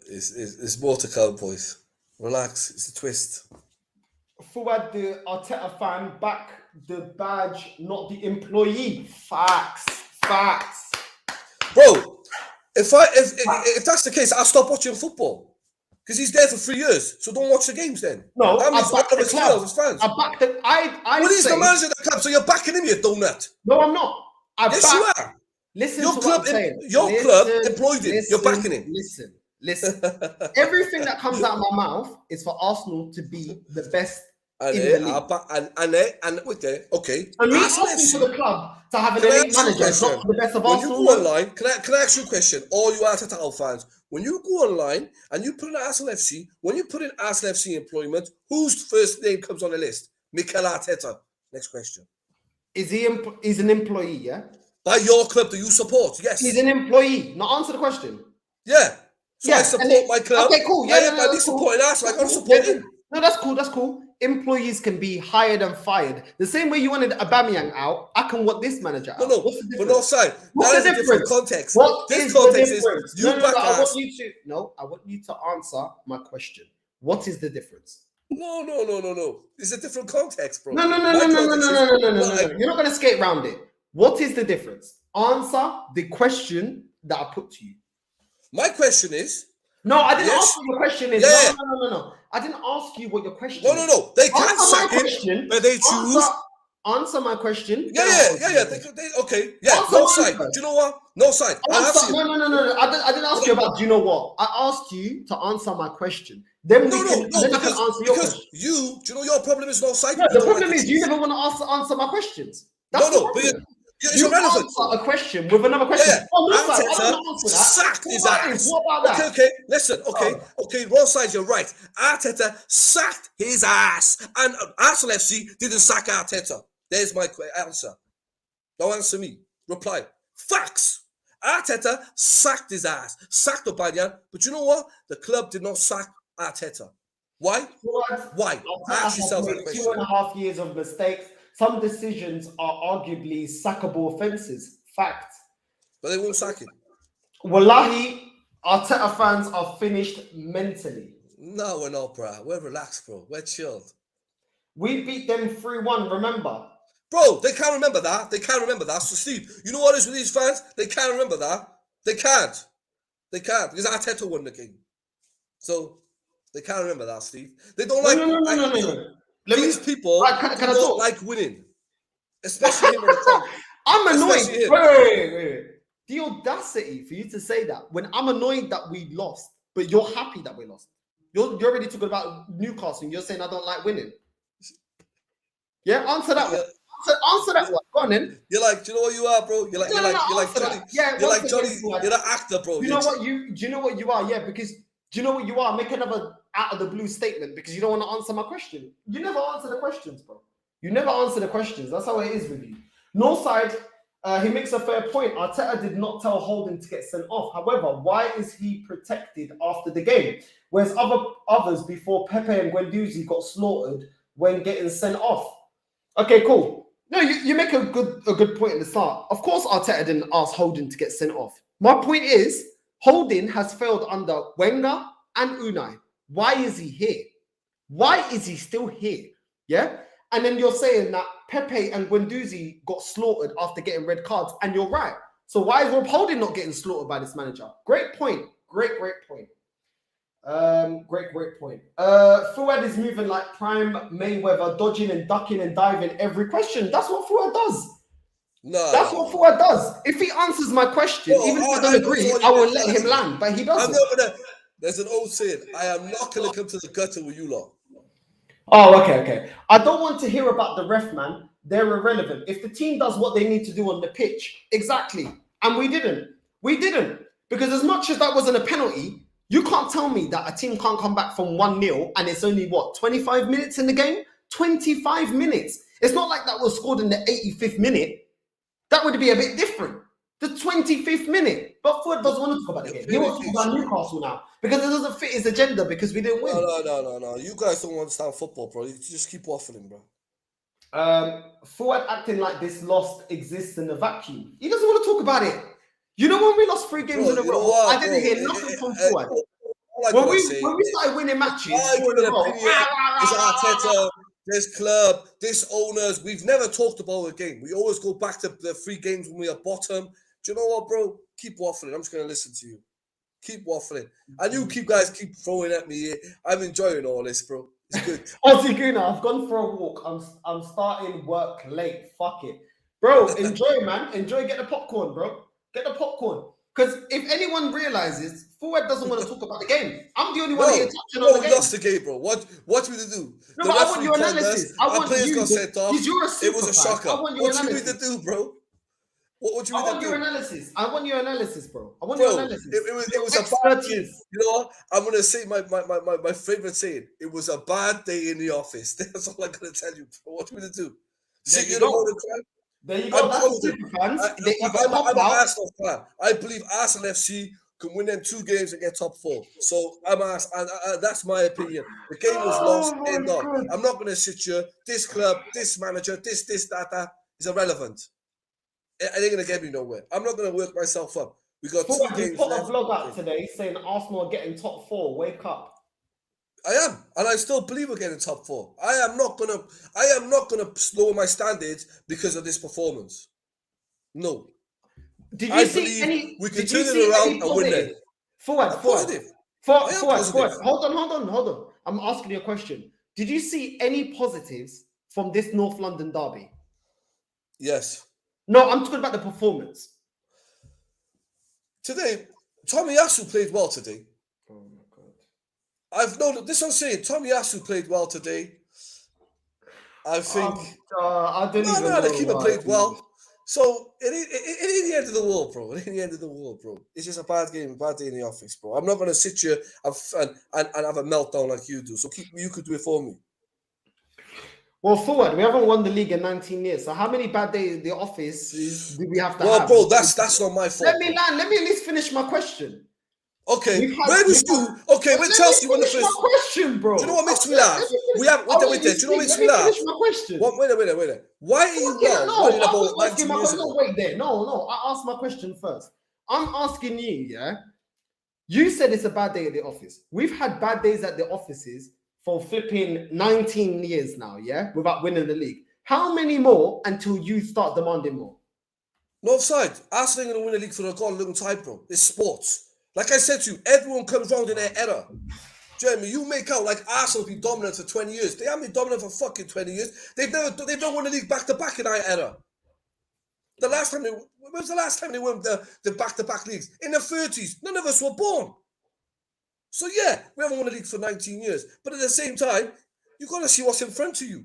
It's more to come, boys. Relax. It's a twist. Fuad, the Arteta fan, back the badge, not the employee. Facts. Bro, if that's the case, I'll stop watching football. Because he's there for 3 years, so don't watch the games then. No, I back the club. Fans. I back the. He's the manager of the club, so you're backing him, you donut. No, I'm not. Yes, you are. Listen your to club, what I'm saying. Your club employed him. You're backing him. Listen. Everything that comes out of my mouth is for Arsenal to be the best in the league. And okay. And me asking for the club to have an elite manager is not the best of Arsenal. When you go online, can I ask you a question? All you Arteta fans, when you go online and you put in Arsenal FC, when you put in Arsenal FC employment, whose first name comes on the list? Mikel Arteta. Next question. He's an employee, yeah? By your club that you support, yes. He's an employee. Now answer the question. Yeah. So I support my club. Okay, cool. Yeah, by me supporting Arsenal, I got to support him. No, that's cool. Employees can be hired and fired. The same way you wanted Aubameyang out, I can want this manager out. No, what's the difference? But offside. What's that the is difference? A different context. What this is context the difference? is you back I want you to answer my question. What is the difference? No. It's a different context, bro. No. You're not going to skate around it. What is the difference? Answer the question that I put to you. My question is, No, I didn't Yes. ask you what your question is. Yeah. No. I didn't ask you what your question no, is. no, no. They can Answer my sack him, question. but they choose. Answer my question. Yeah. Okay. Yeah. Answer No mine side. first. Do you know what? No side. I'll answer you. No. I didn't ask you about. Do you know what? I asked you to answer my question. Then No, I can answer your question. do you know your problem is no side? No, You the don't like problem the is you truth. never want to answer my questions. That's No, the but problem. it's You irrelevant. answer a question with another question. Yeah. Oh, no, side, I Arteta don't answer that. sacked his What about this? ass. What about that? Okay. Listen. Oh. Okay. Wrong side. You're right. Arteta sacked his ass, and Arsenal FC didn't sack Arteta. There's my answer. Don't answer me. Reply. Facts. Arteta sacked his ass. Sacked Aubameyang. But you know what? The club did not sack Arteta. Why? Why? Ask yourself that question. 2.5 years of mistakes. Some decisions are arguably sackable offences. Fact. But they won't sack him. Wallahi, Arteta fans are finished mentally. No, we're not, bro. We're relaxed, bro. We're chilled. We beat them 3-1, remember? Bro, they can't remember that. They can't remember that. So, Steve, you know what is with these fans? They can't remember that. They can't. They can't. Because Arteta won the game. So, they can't remember that, Steve. They don't like... No. These people do not like winning. Especially him on the front. I'm annoyed. Especially him. Wait. The audacity for you to say that when I'm annoyed that we lost, but you're happy that we lost. You're already talking about Newcastle and you're saying I don't like winning. Yeah, answer that one. Answer that one. Go on then. You're like, do you know what you are, bro? You're like Johnny. Yeah, you're like Johnny. You're an actor, bro. Do you know what you are? Yeah, because do you know what you are? Make another out of the blue statement because you don't want to answer my question. You never answer the questions, bro. You never answer the questions. That's how it is with you. Northside, he makes a fair point. Arteta did not tell Holding to get sent off. However, why is he protected after the game? Whereas others before Pepe and Guendouzi got slaughtered when getting sent off. Okay, cool. No, you make a good point at the start. Of course, Arteta didn't ask Holding to get sent off. My point is, Holding has failed under Wenger and Unai. Why is he here? Why is he still here? Yeah? And then you're saying that Pepe and Guendouzi got slaughtered after getting red cards, and you're right. So why is Rob Holding not getting slaughtered by this manager? Great point. Great point. Great point. Fuad is moving like prime Mayweather, dodging and ducking and diving every question. That's what Fuad does. That's what Fuad does. If he answers my question, even if I don't agree, I will let him land. But he doesn't. There's an old saying, I am not gonna come to the gutter with you lot. Oh, okay. I don't want to hear about the ref, man. They're irrelevant. If the team does what they need to do on the pitch, exactly. And we didn't. Because as much as that wasn't a penalty, you can't tell me that a team can't come back from 1-0 and it's only, 25 minutes in the game? 25 minutes. It's not like that was scored in the 85th minute. That would be a bit different. The 25th minute. But Ford doesn't want to talk about the game. He wants to talk about Newcastle now. Because it doesn't fit his agenda because we didn't win. No. You guys don't understand football, bro. You just keep waffling, bro. Fuad acting like this loss exists in a vacuum. He doesn't want to talk about it. You know when we lost 3 games in a row, I didn't hear nothing from Fuad. When we started winning matches, this Arteta, this club, this owners, we've never talked about a game. We always go back to the 3 games when we are bottom. Do you know what, bro? Keep waffling. I'm just going to listen to you. Keep waffling. And you guys keep throwing at me here. I'm enjoying all this, bro. It's good. Aussie Guna, I've gone for a walk. I'm starting work late. Fuck it. Bro, enjoy, man. Enjoy. Get the popcorn, bro. Get the popcorn. Because if anyone realizes, Fuad doesn't want to talk about the game. I'm the only one here touching on the game. We lost the game, bro. What we to do? No, but I want your analysis. I want you. Got sent off. It was a shocker. What you need to do, bro? What you I want your analysis. I want your analysis, bro. I want your analysis. It was a bad day. You know what? I'm gonna say my favorite saying. It was a bad day in the office. That's all I'm gonna tell you, bro. What you gonna do? Sit you the There you go. That's the super fans. I'm an Arsenal fan. I believe Arsenal FC can win them 2 games and get top 4. So I'm asked, and that's my opinion. The game was lost. End of. I'm not gonna sit here. This club, this manager, this, that is irrelevant. It ain't gonna get me nowhere. I'm not gonna work myself up. We got 2 games left. left. A vlog out today saying Arsenal are getting top 4. Wake up. I am, and I still believe we're getting top 4. I am not gonna lower my standards because of this performance. No. Did I you see believe any? we can Did you turn it see around any and win positive? them. Fuad, I'm Fuad, positive. I am Fuad, positive. Fuad. Hold on. I'm asking you a question. Did you see any positives from this North London derby? Yes. No, I'm talking about the performance. Today, Tommy Yasu played well today. Oh my god. I've known this. I'm saying Tommy Yasu played well today. I think. I don't even No, the know keeper why. played well. So it ain't the end of the world, bro. It ain't the end of the world, bro. It's just a bad game, bad day in the office, bro. I'm not gonna sit here and have a meltdown like you do. So you could do it for me. Well, Fuad, we haven't won the league in 19 years. So how many bad days in the office do we have to Well, have? bro, that's not my fault. Let me land. Let me at least finish my question. Okay, where was you? Okay, when Chelsea won the Finish my first. question, bro. Do you know what makes me laugh? We have wait there. Do you know what makes me laugh? Finish my question. Wait a minute. Why are you now? No, Worried I'm about not asking 19 my years question. ago? No, wait there. No. I asked my question first. I'm asking you, yeah? You said it's a bad day at the office. We've had bad days at the offices for flipping 19 years now, yeah? Without winning the league. How many more until you start demanding more? No offside. Arsenal ain't gonna win the league for a long time, bro. It's sports. Like I said to you, everyone comes round in their era. Jeremy, you make out like Arsenal been dominant for 20 years. They haven't been dominant for fucking 20 years. They've not won the league back to back in our era. When was the last time they won the back-to-back leagues? In the 30s. None of us were born. So yeah, we haven't won the league for 19 years. But at the same time, you gotta see what's in front of you.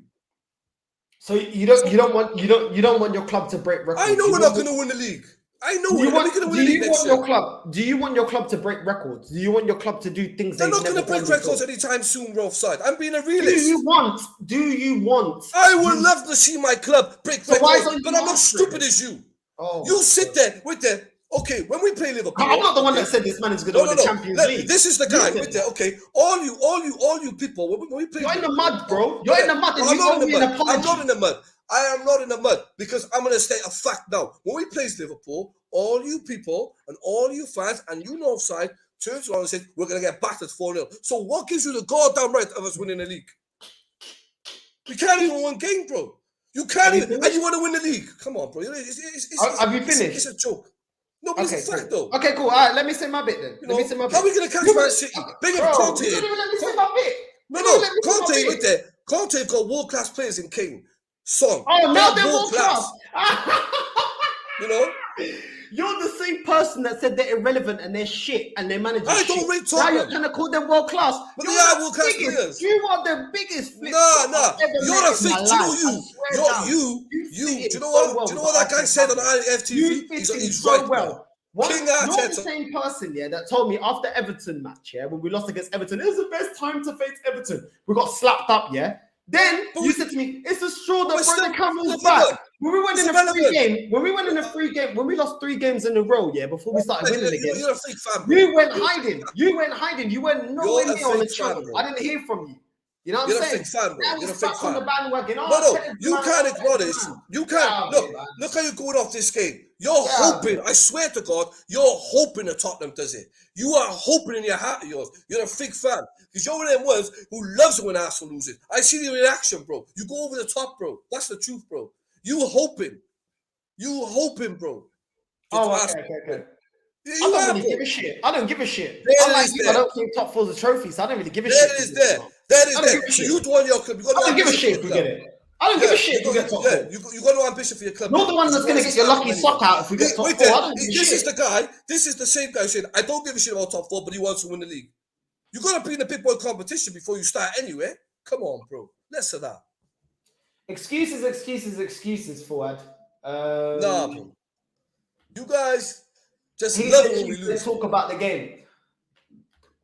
So you don't want your club to break records. I know we're not gonna win the league. I know we're going to win the league next year. Do you want your club to break records? Do you want your club to do things they're not going to break records anytime soon, bro? Offside. I'm being a realist. Do you want? I would love to see my club break records, but I'm not stupid as you. You sit there with the okay. When we play Liverpool, I'm not the one that said this man is going to win the Champions League. This is the guy with the okay. All you people. When we play, you're in the mud, bro. You're in the mud. I'm not in the mud. I am not in the mud because I'm going to state a fact now. When we play Liverpool, all you people and all you fans and you know offside turns around and says, we're going to get battered 4-0. So what gives you the goddamn right of us winning the league? We can't even win game, bro. You can't even, and you want to win the league. Come on, bro. Have you finished? It's a joke. No, but it's a fact, though. Okay, cool. All right, let me say my bit then. How are we going to catch Man City? Bring him Conte in. Let me say my bit. No. Conte with there. Conte got world-class players in Kane. Son. Oh, now they're world class. You know? You're the same person that said they're irrelevant and they're shit and they manage. I don't rate Tottenham. Now you're trying to call them world class. But they are world class players. You are the biggest. No. You're a fake. Do you know what that guy said on FTV? He's right. Well. King Arteta. You're the same person, yeah, that told me after Everton match, yeah, when we lost against Everton, it was the best time to face Everton. We got slapped up, yeah. Then you said to me, "It's a straw that broke the camel's back." When we went in a free game, when we lost 3 games in a row, yeah, before we started winning again, you're a fake fan, bro. You went hiding. You went nowhere near on the channel. I didn't hear from you. You know what I'm saying? You're a fake fan, bro. Now you're a fake fan. On the bandwagon. No, you can't ignore this. You can't. Look how you're going off this game. You're hoping, I swear to God, you're hoping that Tottenham does it. You are hoping in your heart of yours. You're a fake fan. Because you're one of them ones who loves it when Arsenal loses. I see the reaction, bro. You go over the top, bro. That's the truth, bro. You hoping, bro. Okay. I don't really give a shit. I don't give a shit. I don't think top 4's a trophy, so I don't really give a shit. That is there. So you want your club. I don't give a shit if we get it. I don't give a shit if we get top 4. You got no ambition for your club. You're the one that's going to get your lucky sock out if we get top 4. I don't give a shit. This is the same guy saying, I don't give a shit about top 4, but he wants to win the league. You got to be in the big boy competition before you start anyway. Come on, bro. Less of that. Excuses, Fuad. Nah, bro. You guys just love it when we lose. Let's talk about the game.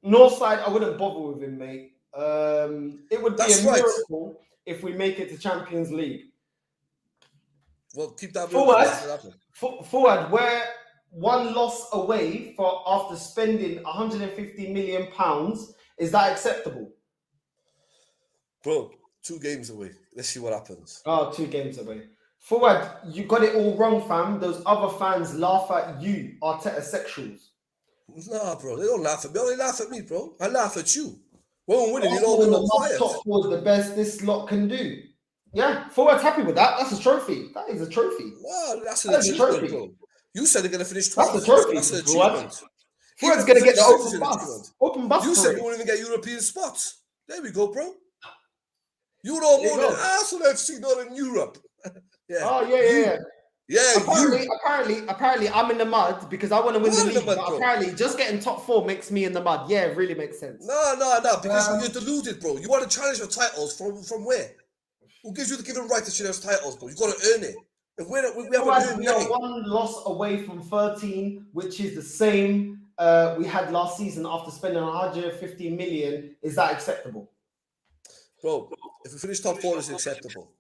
Northside, I wouldn't bother with him, mate. It would be a miracle if we make it to Champions League. Well, keep that. Fuad, we're one loss away after spending £150 million. Is that acceptable? Bro, 2 games away. Let's see what happens. 2 games away. Fuad, you got it all wrong, fam. Those other fans laugh at you, Arteta sexuals. Nah, bro, they don't laugh at me. They laugh at me, bro. I laugh at you. When we're winning, you don't go quiet. Top 4 is the best this lot can do. Yeah, Fuad's happy with that. That's a trophy. That is a trophy. Wow, that's an achievement, bro. You said they're going to finish That's 12th. the trophy. That's an Fuad. achievement. Fuad's Even going to get finish the fifth is open an bus. achievement. Open bus You said parade. we won't even get European spots. There we go, bro. You know There you more than go. Arsenal FC, not in Europe. Yeah. Oh, yeah. Yeah, Apparently, I'm in the mud because I want to win You the are in the league. mud, But bro. apparently, just getting top 4 makes me in the mud. Yeah, it really makes sense. No, because you're deluded, bro. You want to challenge for titles from where? Who gives you the given right to challenge titles, bro? You got to earn it. If we haven't earned We are nothing. 1 loss away from 13, which is the same we had last season after spending 150 million. Is that acceptable? Bro, if we finish top 4, it's acceptable.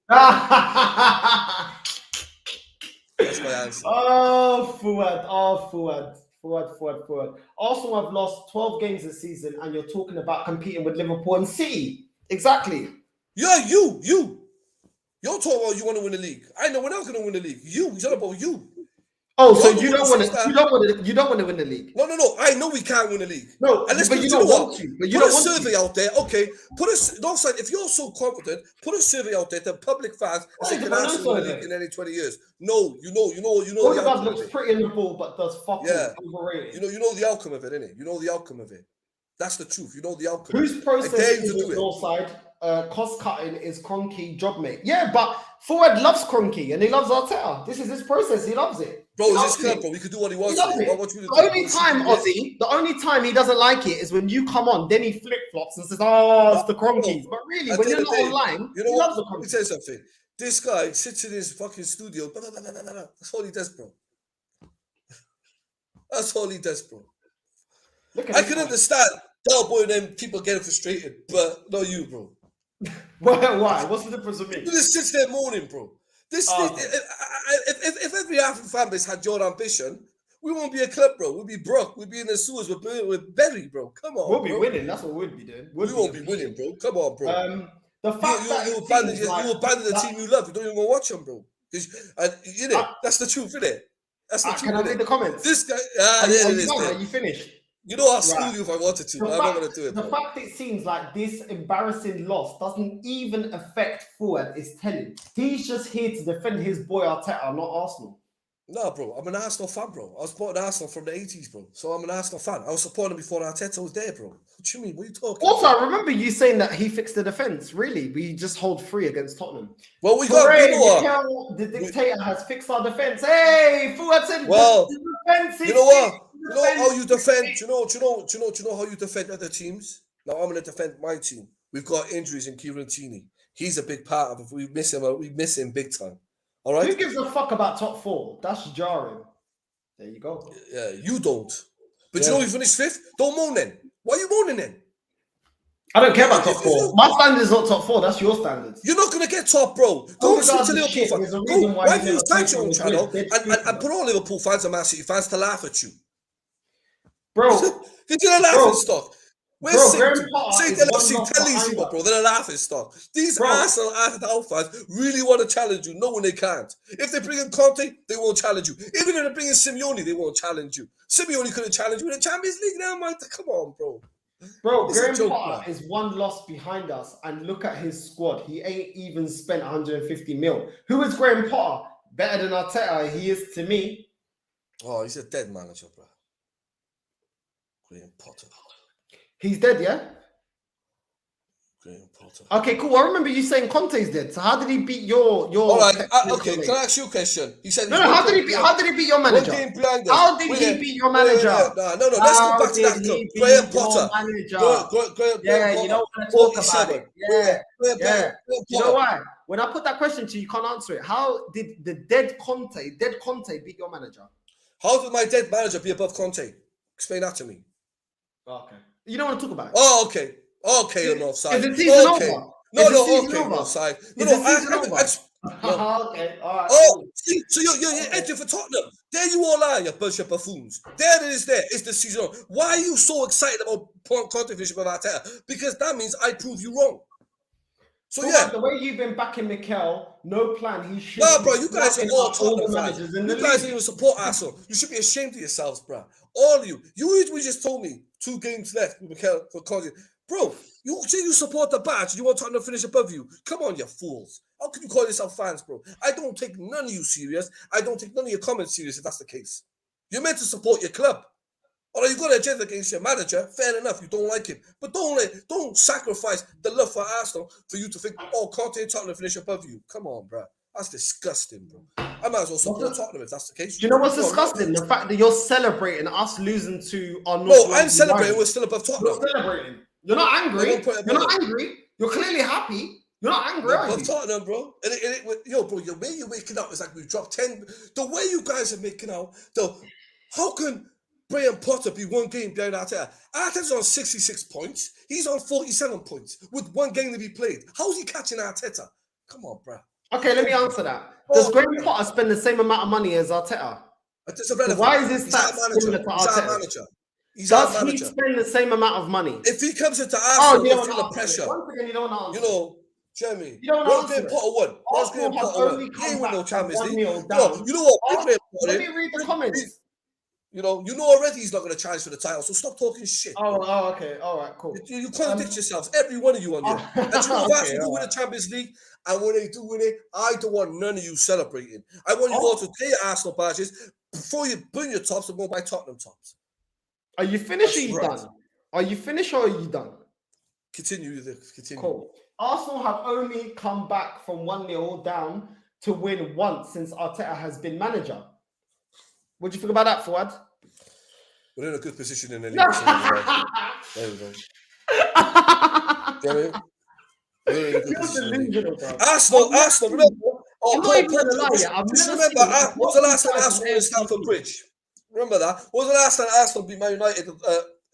That's my answer. Oh, Fuad. Arsenal have lost 12 games this season, and you're talking about competing with Liverpool and City. Exactly. Yeah, you. You're talking about you want to win the league. I know we're not going to win the league. It's all about you. Oh, so you don't want to? You don't want to win the league? No. I know we can't win the league. No, and let's but you don't want to. But you put don't a want survey to. out there. Okay, offside. If you're so confident, put a survey out there to public fans and say, "Can Arsenal win the league in any 20 years?" No, you know the outcome looks of it. pretty in the ball, but does fucking overrated. You know the outcome of it, innit? You know the outcome of it. That's the truth. You know the outcome. Whose process is with Northside? Cost cutting is Kroenke job mate. Yeah, but Fuad loves Kroenke and he loves Arteta. This is his process. He loves it. Bro, it's his club, bro. We could do what he wants. The only time he doesn't like it is when you come on, then he flip flops and says, "Oh, it's the Kroenkes." But really, when you're not online, he loves the Kroenke. Let me tell you something. This guy sits in his fucking studio. That's all he does, bro. That's all he does, bro. I can understand Del Boy and them people getting frustrated, but not you, bro. Why? What's the difference with me? You just sits there moaning, bro. If every African fan base had your ambition, we won't be a club, bro. We'll be broke. We'll be in the sewers with Berry, bro. Come on, we'll be winning. That's what we'll be doing. We won't be winning, bro. Come on, bro. The fact you abandon the team you love. You don't even want to watch them, bro. That's the truth, isn't it? That's the truth. Can I read the comments? This guy. Are you finished? You know, I'll school you if I wanted to. I'm not going to do it. The fact it seems like this embarrassing loss doesn't even affect Fuad is telling. He's just here to defend his boy Arteta, not Arsenal. No, bro. I'm an Arsenal fan, bro. I was supporting Arsenal from the 80s, bro. So I'm an Arsenal fan. I was supporting him before Arteta was there, bro. What do you mean? What are you talking Also, about? I remember you saying that he fixed the defence. Really? We just hold free against Tottenham. Well, we got the dictator has fixed our defence. Hey, Fuad said the defence is what? You know how you defend. Do you know how you defend other teams? Now I'm going to defend my team. We've got injuries in Kieran Tierney. He's a big part of it. If we miss him big time. All right. Who gives a fuck about top 4? That's jarring. There you go. Yeah, you don't. But you know we finished 5th. Don't moan then. Why are you moaning then? I don't care about top 4. My standard is not top 4. That's your standards. You're not going to get top, bro. Don't listen to Liverpool fans. Why do you type your own channel and put all Liverpool fans and Man City fans to laugh at you? Bro. Because you're a laughing stock. Where's St. Tell these people, bro. They're a laughing stock. These Arsenal fans really want to challenge you. No, when they can't. If they bring in Conte, they won't challenge you. Even if they bring in Simeone, they won't challenge you. Simeone couldn't challenge you in the Champions League now, man. Come on, bro. Bro, Graham Potter is 1 loss behind us, and look at his squad. He ain't even spent 150 mil. Who is Graham Potter? Better than Arteta, he is to me. Oh, he's a dead manager, bro. Graham Potter. He's dead, yeah? Graham Potter. Okay, cool. I remember you saying Conte's dead. So how did he beat your All right, okay, can I ask you a question? He said how did he beat your manager? How did he beat your manager? No, let's go back to that. Graham Potter. Yeah, you don't want to talk about it. Yeah. You know why? When I put that question to you, you can't answer it. How did the dead Conte beat your manager? How did my dead manager be above Conte? Explain that to me. Okay. You don't want to talk about it. Oh, okay. Okay, on offside. Is the season over? No, offside. Okay, all right. Oh, see, so you're entering for Tottenham. There you all are, you bunch of buffoons. There it is. It's the season. Why are you so excited about Conte finishing with Arteta? Because that means I prove you wrong. So the way you've been backing Mikel, no plan. He should. No, bro, you guys are all Tottenham fans. You guys don't even support Arsenal. You should be ashamed of yourselves, bro. All of you. You just told me 2 games left with Mikel for Conte. Bro, You say you support the badge, you want Tottenham to finish above you. Come on, you fools. How can you call yourself fans, bro? I don't take none of you serious. I don't take none of your comments serious if that's the case. You're meant to support your club. Or you got an agenda against your manager, fair enough, you don't like him. But don't sacrifice the love for Arsenal for you to think, oh, Conte and Tottenham finish above you. Come on, bro. That's disgusting, bro. I might as well support Tottenham if that's the case. Do you know what's disgusting? The fact that you're celebrating us losing to our North No, London I'm celebrating. rivals. We're still above Tottenham. You're celebrating. You're not angry. You're not angry. You're clearly happy. You're not angry, are you? Above Tottenham, bro. Yo, bro, the way you're making out is like we've dropped 10. The way you guys are making out, though, how can Graham Potter be one game behind Arteta? Arteta's on 66 points. He's on 47 points with one game to be played. How's he catching Arteta? Come on, bro. Okay, let me answer that. Does Graham Potter spend the same amount of money as Arteta? It's irrelevant. Why is his stats similar to Arteta? Does he spend the same amount of money? If he comes into Arsenal, you feel the pressure. Once again, you don't answer. You know, Jeremy. You don't What's answer. Graham Potter won? What's Graham Potter won? He ain't win no Champions League. No, you know what? Let me read the comments. You know already he's not going to challenge for the title, so stop talking shit. Oh, okay. All right, cool. You contradict yourselves, every one of you on here. And you know, if Arsenal do win the Champions League, and when they do win it, I don't want none of you celebrating. I want you all to take your Arsenal badges before you burn your tops and go buy Tottenham tops. Are you finished or you done? Are you finished or are you done? Continue. Cool. Arsenal have only come back from 1-0 down to win once since Arteta has been manager. What do you think about that, Fuad? We're in a good position in the league. There we go. We're in a good position. Arsenal, remember? I'm not even going to lie, Just remember, what was the last time Arsenal won Stamford Bridge? Remember that? What was the last time Arsenal beat Man United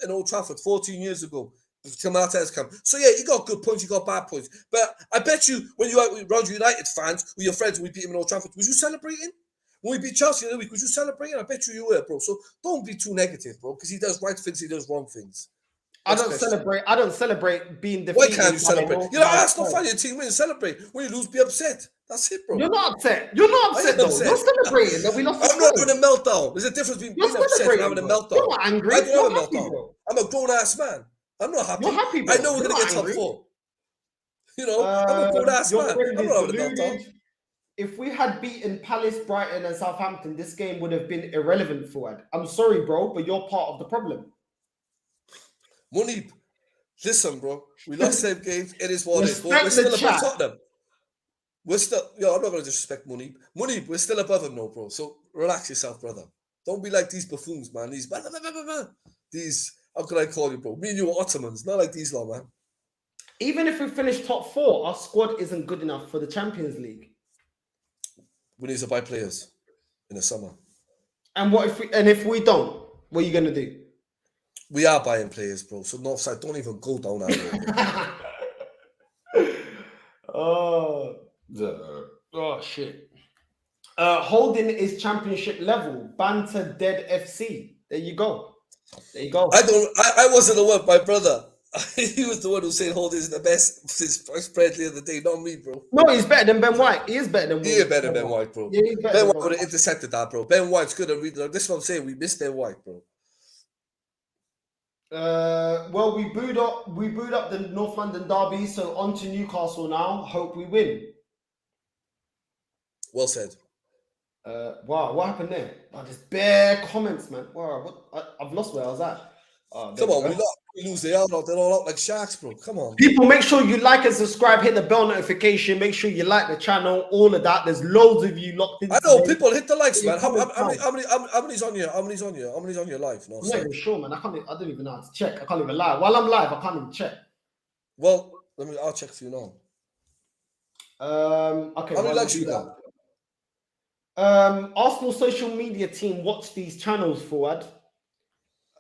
in Old Trafford 14 years ago? Till Arteta's come. So yeah, you got good points, you got bad points. But I bet you when you were around United fans with your friends when we beat him in Old Trafford, was you celebrating? When we beat Chelsea the other week, was you celebrating? I bet you were, bro. So don't be too negative, bro, because he does right things, he does wrong things. I don't celebrate being defeated. Why can't you celebrate? You're not Arsenal fan, your team wins, celebrate. When you lose, be upset. That's it, bro. You're not upset. You're celebrating that we lost. I'm not having a meltdown. There's a difference between being upset and having a meltdown. You're not angry. I don't have a meltdown. I'm a grown-ass man. I'm not happy. You're happy, bro. I know we're going to get top 4. You know, I'm a grown-ass man. I'm not having a meltdown. If we had beaten Palace, Brighton, and Southampton, this game would have been irrelevant, Fuad. I'm sorry, bro, but you're part of the problem. Munib, listen, bro. We lost them games. It is what it is. We're still above Tottenham. I'm not going to disrespect Munib. Munib, we're still above him, no, bro. So relax yourself, brother. Don't be like these buffoons, man. These, how can I call you, bro? Me and you are Ottomans, not like these lot, man. Even if we finish top 4, our squad isn't good enough for the Champions League. We need to buy players in the summer. And if we don't, what are you gonna do? We are buying players, bro. So Northside, don't even go down that road. Oh shit. Holding is championship level. Banter dead FC. There you go. I wasn't the one, my brother. He was the one who said Holding is the best since spread the other day, not me, bro. No, he's better than Ben White. He is better than He is better than Ben White, bro. Yeah, Ben White would have intercepted that, bro. Ben White's good at reading. This is what I'm saying. We missed Ben White, bro. Well, we booed up the North London derby, so on to Newcastle now. Hope we win. Well said. Wow, what happened there? Just bare comments, man. Wow, I've lost where I was at. Come on, we lose. They're all out like sharks, bro. Come on. People, make sure you like and subscribe, hit the bell notification, make sure you like the channel, all of that. There's loads of you locked in. I know, people hit the likes, man. How many's on your? How many's on your live? No, I'm not even sure, man. I don't even know how to check. I can't even lie. While I'm live, I can't even check. Well, I'll check for you now. Okay. How many likes you got? Arsenal social media team watch these channels, Fuad.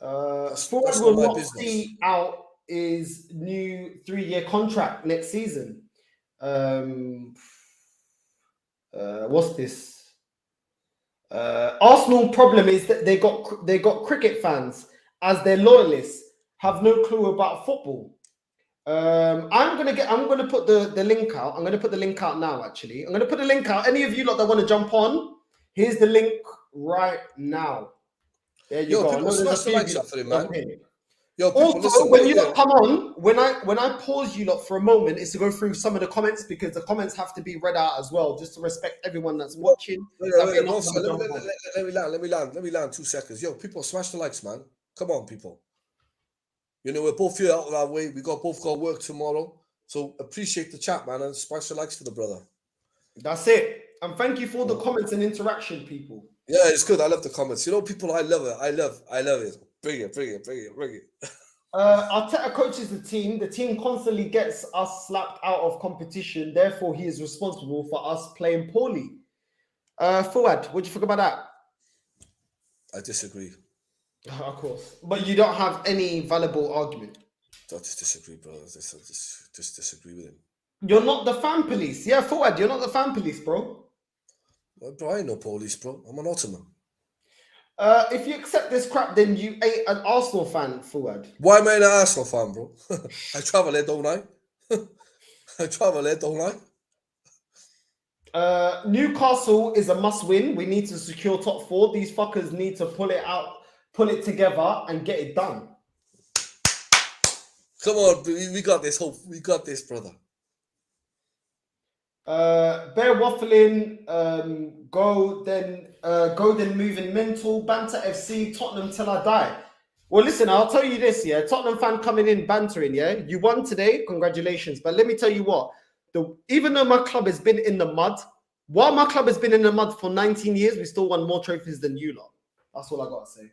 Fuad will not see out his new 3-year contract next season. What's this? Arsenal problem is that they got cricket fans as their loyalists, have no clue about football. I'm gonna put the link out. I'm gonna put the link out now. Actually, I'm gonna put the link out. Any of you lot that want to jump on, here's the link right now. There you go. People smash the likes up for him, man. Yo, people, Also, listen. when you lot come on, when I pause you lot for a moment, is to go through some of the comments because the comments have to be read out as well, just to respect everyone that's watching. Wait, That wait, may not let jump on. me land 2 seconds. Yo, people, smash the likes, man. Come on, people. You know, we're both here out of our way. We both got work tomorrow. So appreciate the chat, man, and smash the likes for the brother. That's it. And thank you for the comments and interaction, people. Yeah, it's good. I love the comments. You know, people, I love it. I love it. Bring it. Arteta coaches the team. The team constantly gets us slapped out of competition. Therefore, he is responsible for us playing poorly. Fuad, what do you think about that? I disagree. Of course. But you don't have any valuable argument. I just disagree, bro. I just disagree with him. You're not the fan police. Yeah, Fuad, you're not the fan police, bro. Well, bro, I ain't no police, bro. I'm an Ottoman. If you accept this crap, then you ain't an Arsenal fan, Fuad. Why am I an Arsenal fan, bro? I travel there, don't I? Newcastle is a must-win. We need to secure top 4. These fuckers need to pull it together, and get it done. Come on, we got this. Hope we got this, brother. Bear waffling. Go then moving mental. Banter FC. Tottenham till I die. Well, listen, I'll tell you this, yeah. Tottenham fan coming in bantering, yeah. You won today, congratulations. But let me tell you what, even though my club has been in the mud, while my club has been in the mud for 19 years, we still won more trophies than you lot. That's all I gotta say.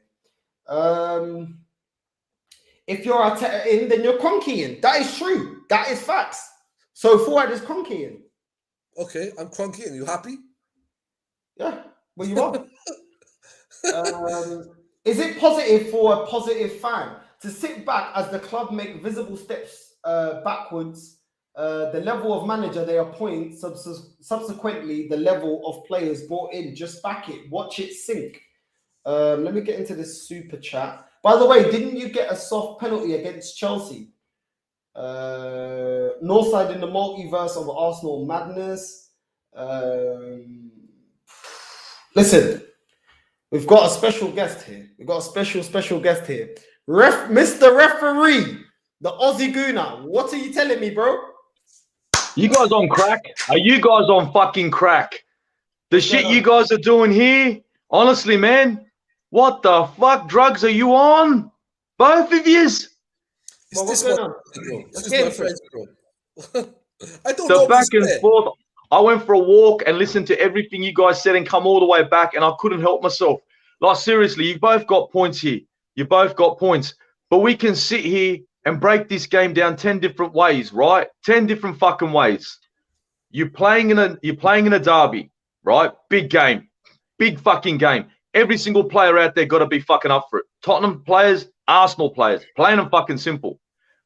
If you're Arteta in, then you're Cronky in. That is true. That is facts. So Fuad is Cronky in. Okay, I'm Cronky in. You happy? Yeah, well, you are. Is it positive for a positive fan to sit back as the club make visible steps backwards? The level of manager they appoint, subsequently the level of players brought in. Just back it. Watch it sink. Let me get into this super chat. By the way, didn't you get a soft penalty against Chelsea? Northside in the multiverse of Arsenal madness. Listen, we've got a special guest here. We've got a special guest here. Mr. Referee, the Aussie Gooner. What are you telling me, bro? You guys on crack? Are you guys on fucking crack? The shit you guys are doing here, honestly, man, what the fuck drugs are you on? Both of yous? Well, what's going on? This is my friend, bro. I don't The know back and forth. I went for a walk and listened to everything you guys said and come all the way back, and I couldn't help myself. Like, seriously, you both got points here. You both got points. But we can sit here and break this game down 10 different ways, right? 10 different fucking ways. You're playing in a derby, right? Big game. Big fucking game. Every single player out there got to be fucking up for it. Tottenham players, Arsenal players, plain and fucking simple.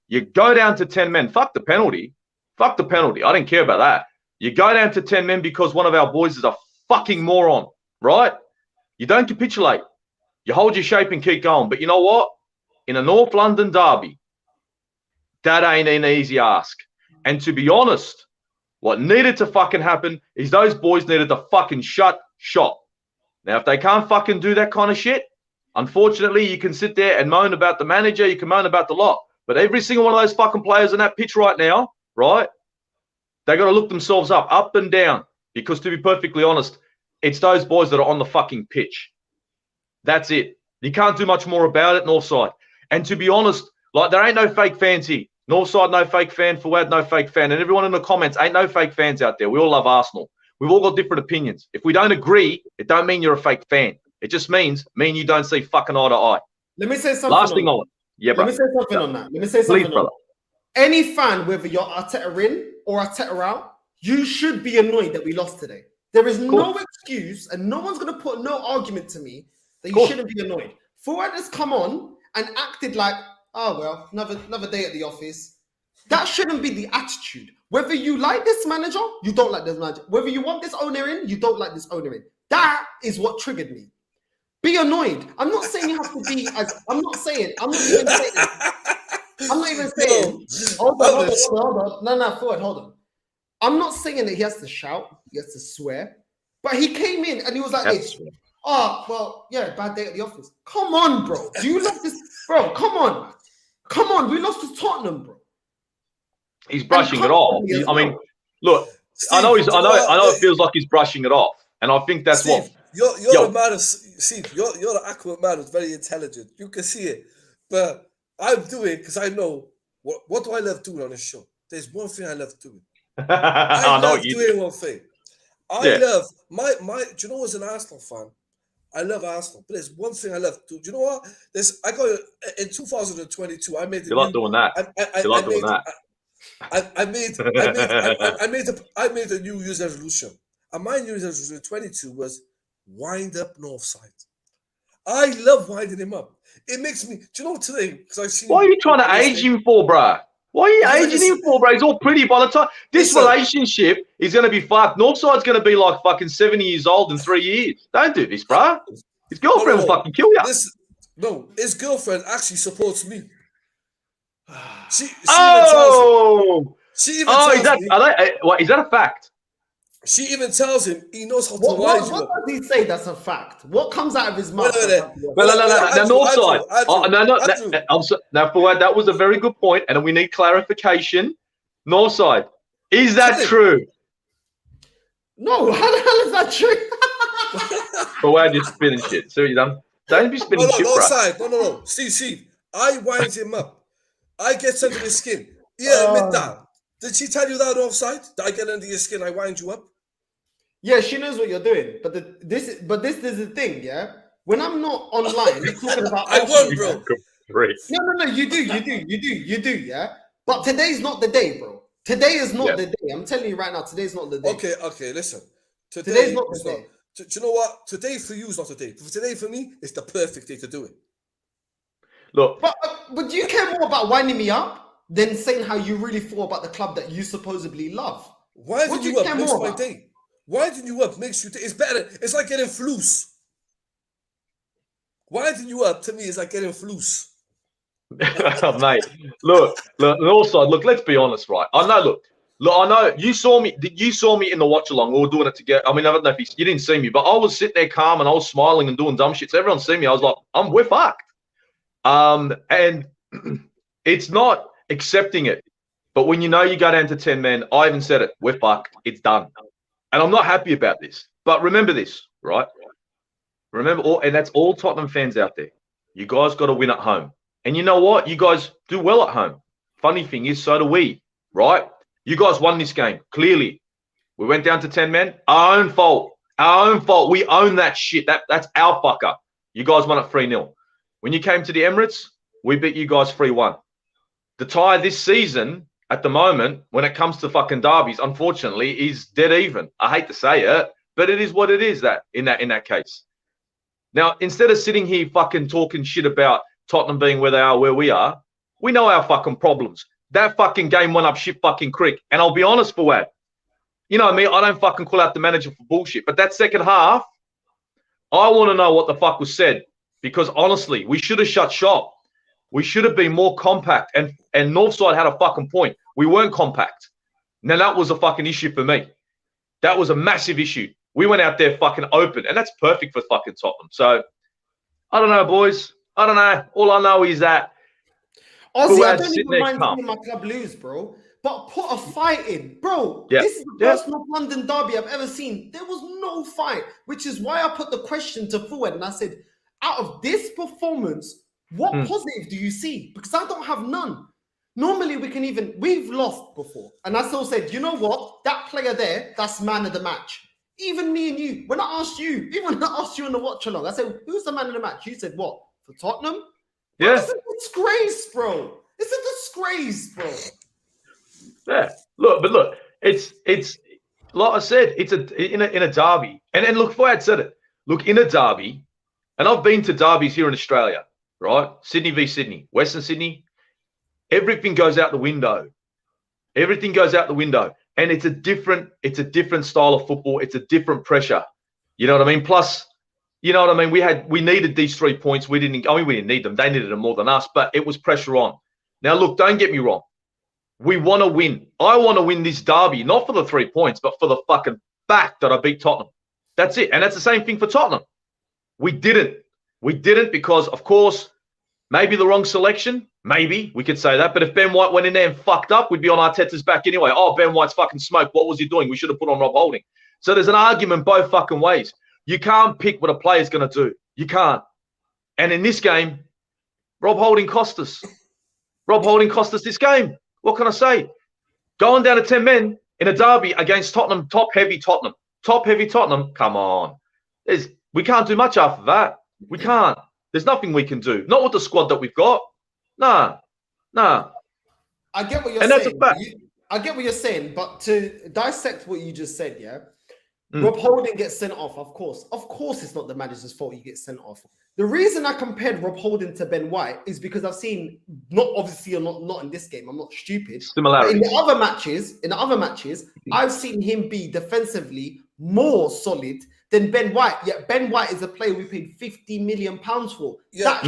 You go down to 10 men. Fuck the penalty. Fuck the penalty. I didn't care about that. You go down to 10 men because one of our boys is a fucking moron, right? You don't capitulate. You hold your shape and keep going. But you know what? In a North London derby, that ain't an easy ask. And to be honest, what needed to fucking happen is those boys needed to fucking shut shop. Now, if they can't fucking do that kind of shit, unfortunately, you can sit there and moan about the manager, you can moan about the lot. But every single one of those fucking players on that pitch right now, right, they got to look themselves up and down. Because to be perfectly honest, it's those boys that are on the fucking pitch. That's it. You can't do much more about it, Northside. And to be honest, like, there ain't no fake fans here. Northside, no fake fan. Fuad, no fake fan. And everyone in the comments, ain't no fake fans out there. We all love Arsenal. We've all got different opinions. If we don't agree, it don't mean you're a fake fan. It just means me and you don't see fucking eye to eye. Let me say something. Last thing on it. Yeah, bro. Let me say something on that. Let me say something. Please, brother. Any fan, whether you're Arteta in or Arteta out, you should be annoyed that we lost today. There is no excuse, and no one's going to put no argument to me that you shouldn't be annoyed. Fuad has come on and acted like, oh, well, another day at the office. That shouldn't be the attitude. Whether you like this manager, you don't like this manager. Whether you want this owner in, you don't like this owner in. That is what triggered me. Be annoyed. I'm not saying you have to be as, I'm not even saying, hold on. No, Fuad, hold on. I'm not saying that he has to shout, he has to swear, but he came in and he was like this. Oh, well, yeah, bad day at the office. Come on, bro. Do you love this? Bro, come on, man. Come on, we lost to Tottenham, bro. He's brushing it off. comfortably as I mean, well. look, Steve, I know it feels like he's brushing it off, and I think that's Steve, what. you're a man of Steve. You're an accurate man who's very intelligent. You can see it, but I'm doing because I know what do I love doing on this show. There's one thing I love doing. I know love you doing do. one thing. I love my. Do you know, as an Arsenal fan, I love Arsenal, but there's one thing I love. Do you know what? I got in 2022. I made. You like doing that? You like doing that? I made a New Year's resolution, and my New Year's resolution 22 was wind up Northside. I love winding him up. It makes me. Do you know today? Because I've seen. Why are you trying to age him for, bruh? Why are you aging him for, bro? He's all pretty by the time this relationship is going to be fucked. Northside's going to be like fucking 70 years old in 3 years. Don't do this, bruh. His girlfriend will fucking kill you. His girlfriend actually supports me. She even tells me. Is that a fact? She even tells him he knows how to What does he say that's a fact? What comes out of his mouth? No, Northside. Now, Fuad, that was a very good point, and we need clarification. Northside, is that true? No, how the hell is that true? Fuad, you're spinning shit. So you done? Don't be spinning shit, bro. Northside. No. Steve. I wind him up. I get under his skin. Yeah, admit that. Did she tell you that offside? Did I get under your skin? I wind you up. Yeah, she knows what you're doing. But this is the thing, yeah. When I'm not online, you're talking about. I won, bro. No. You do, yeah. But today's not the day, bro. Today is not the day. I'm telling you right now. Today's not the day. Okay. Listen. Today's not the day. Do you know what? Today for you is not the day. Today for me is the perfect day to do it. Look, but do you care more about winding me up than saying how you really feel about the club that you supposedly love? Winding you up makes my day. Winding you up makes you. It's better. It's like getting flus. Winding you up to me is like getting flus. Mate, look. Also, let's be honest, right? I know. You saw me. You saw me in the watch along. We were doing it together. I mean, I don't know if you didn't see me, but I was sitting there calm and I was smiling and doing dumb shit. So everyone see me. I was like, we're fucked. And it's not accepting it. But when you know you go down to 10 men, I even said it. We're fucked. It's done. And I'm not happy about this. But remember this, right? And that's all Tottenham fans out there. You guys got to win at home. And you know what? You guys do well at home. Funny thing is, so do we, right? You guys won this game, clearly. We went down to 10 men. Our own fault. We own that shit. That's our fucker. You guys won at 3-0. When you came to the Emirates, we beat you guys 3-1. The tie this season, at the moment, when it comes to fucking derbies, unfortunately, is dead even. I hate to say it, but it is what it is in that case. Now, instead of sitting here fucking talking shit about Tottenham being where they are, where we are, we know our fucking problems. That fucking game went up shit fucking creek. And I'll be honest, Fuad, you know me, I don't fucking call out the manager for bullshit. But that second half, I want to know what the fuck was said. Because honestly, we should have shut shop. We should have been more compact. And Northside had a fucking point. We weren't compact. Now, that was a fucking issue for me. That was a massive issue. We went out there fucking open. And that's perfect for fucking Tottenham. So, I don't know, boys. I don't know. All I know is that Ozzy, I don't even mind seeing my club lose, bro. But put a fight in. Bro, this is the first North London derby I've ever seen. There was no fight, which is why I put the question to Fuad. And I said, out of this performance, what positive do you see? Because I don't have none. Normally, we've lost before. And I still said, you know what? That player there, that's man of the match. Even me and you, when I asked you in the watch along, I said, who's the man of the match? You said, what? For Tottenham? Yeah. It's a disgrace, bro. It's a disgrace, bro. Yeah. Look, it's like I said, it's in a derby. And look, Fuad said it. Look, in a derby, and I've been to derbies here in Australia, right? Sydney v Sydney, Western Sydney. Everything goes out the window. Everything goes out the window. And it's a different style of football. It's a different pressure. You know what I mean? Plus, you know what I mean? We needed these 3 points. We didn't need them. They needed them more than us, but it was pressure on. Now, look, don't get me wrong. We want to win. I want to win this derby, not for the 3 points, but for the fucking fact that I beat Tottenham. That's it. And that's the same thing for Tottenham. We didn't. We didn't because, of course, maybe the wrong selection. Maybe we could say that. But if Ben White went in there and fucked up, we'd be on Arteta's back anyway. Oh, Ben White's fucking smoked. What was he doing? We should have put on Rob Holding. So there's an argument both fucking ways. You can't pick what a player's going to do. You can't. And in this game, Rob Holding cost us. Rob Holding cost us this game. What can I say? Going down to 10 men in a derby against Tottenham, top-heavy Tottenham. Top-heavy Tottenham, come on. We can't do much after that. We can't. There's nothing we can do. Not with the squad that we've got. Nah. I get what you're and saying. That's a fact. I get what you're saying, but to dissect what you just said, yeah, Rob Holding gets sent off, of course. Of course, it's not the manager's fault he gets sent off. The reason I compared Rob Holding to Ben White is because I've seen, not in this game, I'm not stupid. Similarities. In the other matches, I've seen him be defensively more solid than Ben White. Yet Ben White is a player we paid £50 million for. Yeah.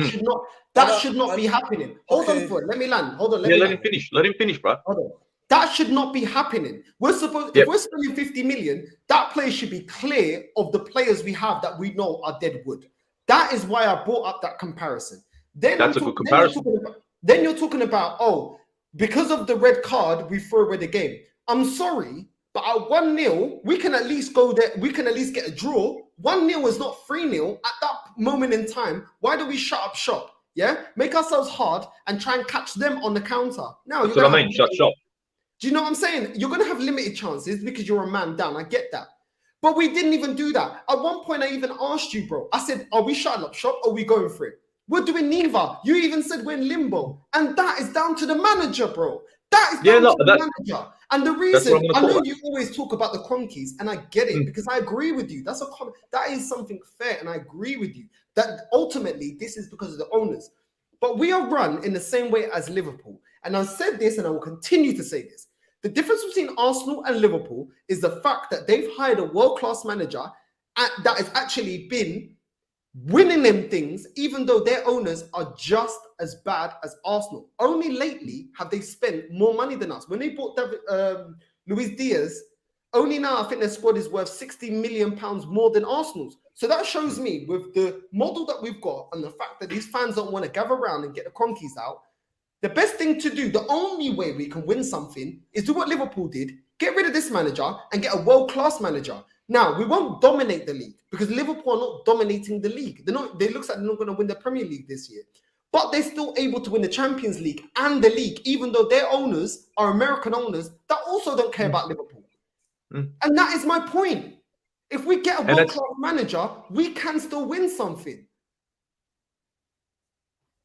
That should not be happening. Hold on for it. Let me land. Hold on. Let him finish. Let him finish, bro. Hold on. That should not be happening. If we're spending 50 million, that player should be clear of the players we have that we know are dead wood. That is why I brought up that comparison. That's a good comparison. Then you're talking about, oh, because of the red card, we throw away the game. I'm sorry, but at 1-0, we can at least go there. We can at least get a draw. 1-0 is not 3-0 at that moment in time. Why do we shut up shop? Yeah, make ourselves hard and try and catch them on the counter. Now, that's what I mean. Shut shop. Do you know what I'm saying? You're going to have limited chances because you're a man down. I get that. But we didn't even do that. At one point, I even asked you, bro. I said, are we shutting up shop or are we going for it? We're doing neither. You even said we're in limbo. And that is down to the manager, bro. That is down to the manager. And the reason, I know you always talk about the Cronkies, and I get it because I agree with you. That is something fair, and I agree with you. That ultimately, this is because of the owners. But we are run in the same way as Liverpool. And I've said this, and I will continue to say this. The difference between Arsenal and Liverpool is the fact that they've hired a world-class manager that has actually been winning them things, even though their owners are just as bad as Arsenal. Only lately have they spent more money than us. When they bought Luis Diaz, only now I think their squad is worth £60 million more than Arsenal's. So that shows me with the model that we've got and the fact that these fans don't want to gather around and get the Cronkies out, the best thing to do, the only way we can win something is do what Liverpool did, get rid of this manager and get a world-class manager. Now, we won't dominate the league because Liverpool are not dominating the league. They looks like they're not going to win the Premier League this year. But they're still able to win the Champions League and the league, even though their owners are American owners that also don't care about Liverpool. And that is my point. If we get a world-class manager, we can still win something.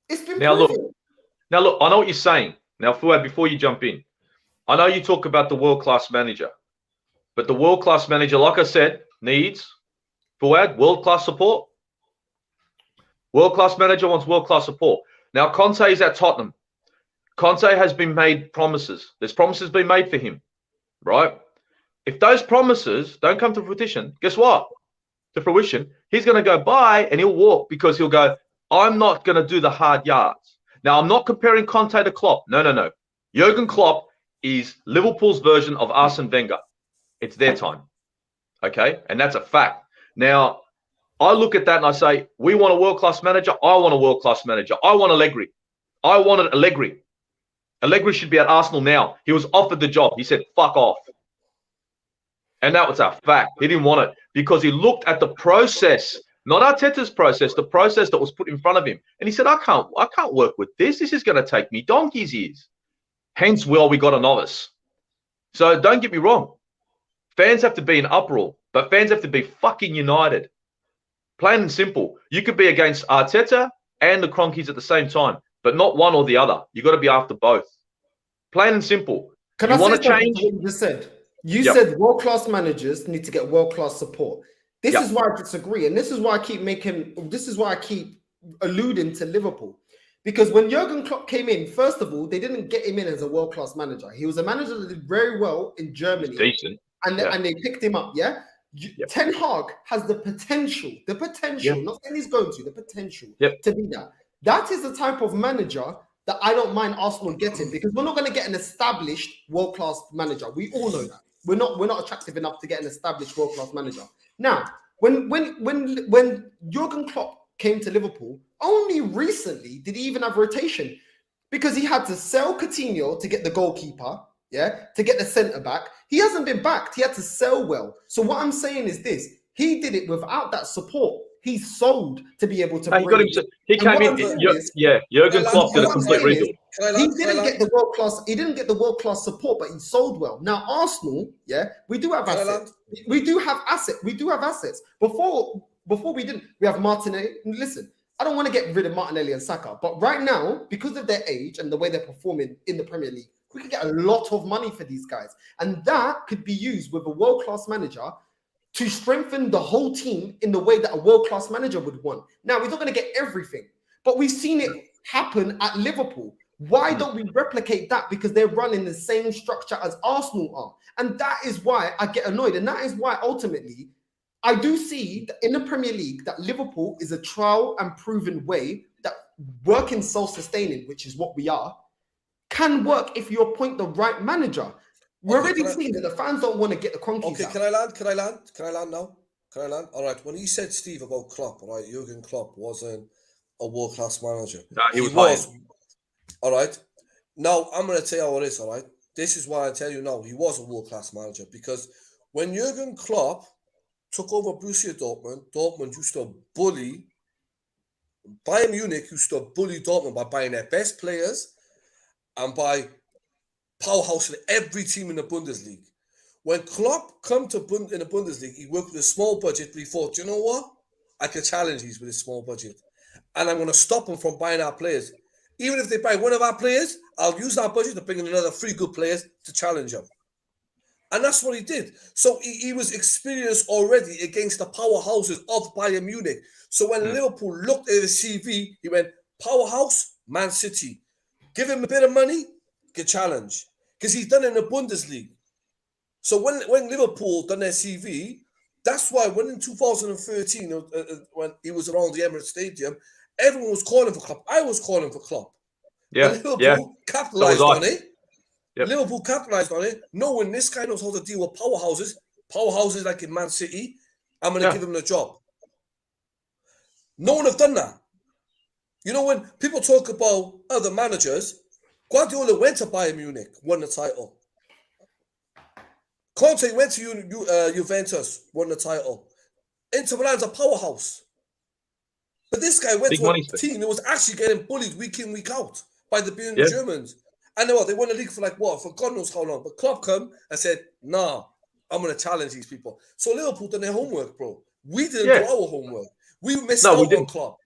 It's been proven. Now, look, I know what you're saying. Now, Fuad, before you jump in, I know you talk about the world-class manager. But the world-class manager, like I said, needs, Fuad, world-class support. World-class manager wants world-class support. Now, Conte is at Tottenham. Conte has been made promises. There's promises being made for him, right? If those promises don't come to fruition, guess what? To fruition, he's going to go by and he'll walk because he'll go, I'm not going to do the hard yards. Now, I'm not comparing Conte to Klopp. No. Jurgen Klopp is Liverpool's version of Arsene Wenger. It's their time. Okay? And that's a fact. Now, I look at that and I say, we want a world-class manager. I want a world-class manager. I want Allegri. I wanted Allegri. Allegri should be at Arsenal now. He was offered the job. He said, fuck off. And that was a fact. He didn't want it because he looked at the process, not Arteta's process, the process that was put in front of him. And he said, I can't work with this. This is going to take me donkey's years. Hence, we got a novice. So don't get me wrong. Fans have to be in uproar, but fans have to be fucking united. Plain and simple. You could be against Arteta and the Cronkies at the same time, but not one or the other. You got to be after both. Plain and simple. Can I want to change? What you just said. You said world-class managers need to get world-class support. This is why I disagree, and this is why I keep alluding to Liverpool. Because when Jurgen Klopp came in, first of all, they didn't get him in as a world-class manager. He was a manager that did very well in Germany. Decent. And they picked him up, Ten Hag has the potential, not saying he's going to, the potential to be that. That is the type of manager that I don't mind Arsenal getting because we're not going to get an established world-class manager. We all know that. We're not attractive enough to get an established world-class manager. Now, when Jurgen Klopp came to Liverpool, only recently did he even have rotation. because he had to sell Coutinho to get the goalkeeper, to get the centre back. He hasn't been backed. He had to sell well. So what I'm saying is this: he did it without that support. He sold to be able to He got him. He came in. Jurgen Klopp did a complete rebuild. He didn't get the world class. He didn't get the world class support, but he sold well. Now Arsenal, we do have assets. We do have assets. We do have assets. Before we didn't. We have Martinelli. Listen, I don't want to get rid of Martinelli and Saka, but right now, because of their age and the way they're performing in the Premier League, we can get a lot of money for these guys, and that could be used with a world class manager to strengthen the whole team in the way that a world-class manager would want. Now, we're not going to get everything, but we've seen it happen at Liverpool. Why don't we replicate that? Because they're running the same structure as Arsenal are. And that is why I get annoyed. And that is why, ultimately, I do see that in the Premier League that Liverpool is a trial and proven way that working self-sustaining, which is what we are, can work if you appoint the right manager. We're already seeing that the fans don't want to get the conkeys out. Okay, can I land now? All right, when he said, Steve, about Klopp, right, Jurgen Klopp wasn't a world-class manager. No, he was. All right. Now, I'm going to tell you how it is, all right? This is why I tell you now, he was a world-class manager, because when Jurgen Klopp took over Borussia Dortmund, Dortmund used to bully, Bayern Munich used to bully Dortmund by buying their best players and by powerhouse in every team in the Bundesliga. When Klopp come to in the Bundesliga, he worked with a small budget, but he thought, you know what? I can challenge these with a small budget. And I'm going to stop them from buying our players. Even if they buy one of our players, I'll use our budget to bring in another 3 good players to challenge them. And that's what he did. So he was experienced already against the powerhouses of Bayern Munich. So when Liverpool looked at his CV, he went, powerhouse, Man City. Give him a bit of money, get challenge. Because he's done it in the Bundesliga. So when Liverpool done their CV, that's why when in 2013, when he was around the Emirates Stadium, everyone was calling for Klopp. I was calling for Klopp. Yeah, Liverpool capitalized on it. Yep. Liverpool capitalized on it, knowing this guy knows how to deal with powerhouses like in Man City. I'm going to give him the job. No one have done that. You know, when people talk about other managers, Guardiola went to Bayern Munich, won the title. Conte went to Juventus, won the title. Inter Milan's a powerhouse. But this guy went to a team that was actually getting bullied week in, week out by the Germans. And they won the league for God knows how long. But Klopp come and said, nah, I'm going to challenge these people. So Liverpool done their homework, bro. We didn't do our homework. We missed out on Klopp.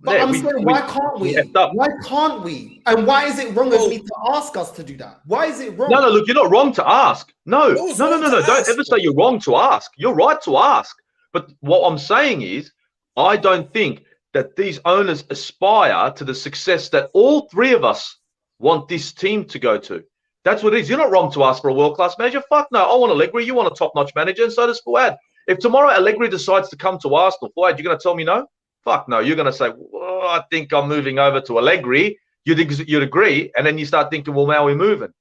I'm saying, why can't we? Why can't we? And why is it wrong of me to ask us to do that? Why is it wrong? No, look, you're not wrong to ask. No. Don't ever say you're wrong to ask. You're right to ask. But what I'm saying is, I don't think that these owners aspire to the success that all 3 of us want this team to go to. That's what it is. You're not wrong to ask for a world-class manager. Fuck no. I want Allegri. You want a top-notch manager, and so does Fuad. If tomorrow Allegri decides to come to Arsenal, Fuad, you're going to tell me no? Fuck no. You're going to say, well, I think I'm moving over to Allegri. You'd agree, and then you start thinking, well, now we're moving.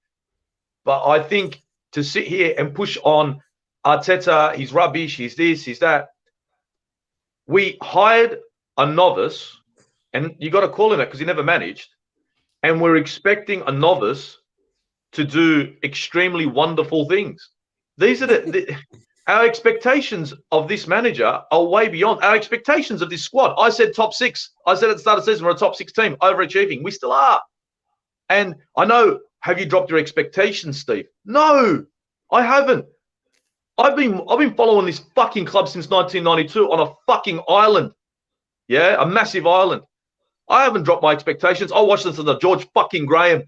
But I think to sit here and push on Arteta, he's rubbish, he's this, he's that. We hired a novice, and you got to call him that because he never managed. And we're expecting a novice to do extremely wonderful things. These are our expectations of this manager are way beyond our expectations of this squad. I said top 6. I said at the start of the season, we're a top 6 team, overachieving. We still are. And I know, have you dropped your expectations, Steve? No, I haven't. I've been following this fucking club since 1992 on a fucking island. Yeah, a massive island. I haven't dropped my expectations. I watched this under George fucking Graham.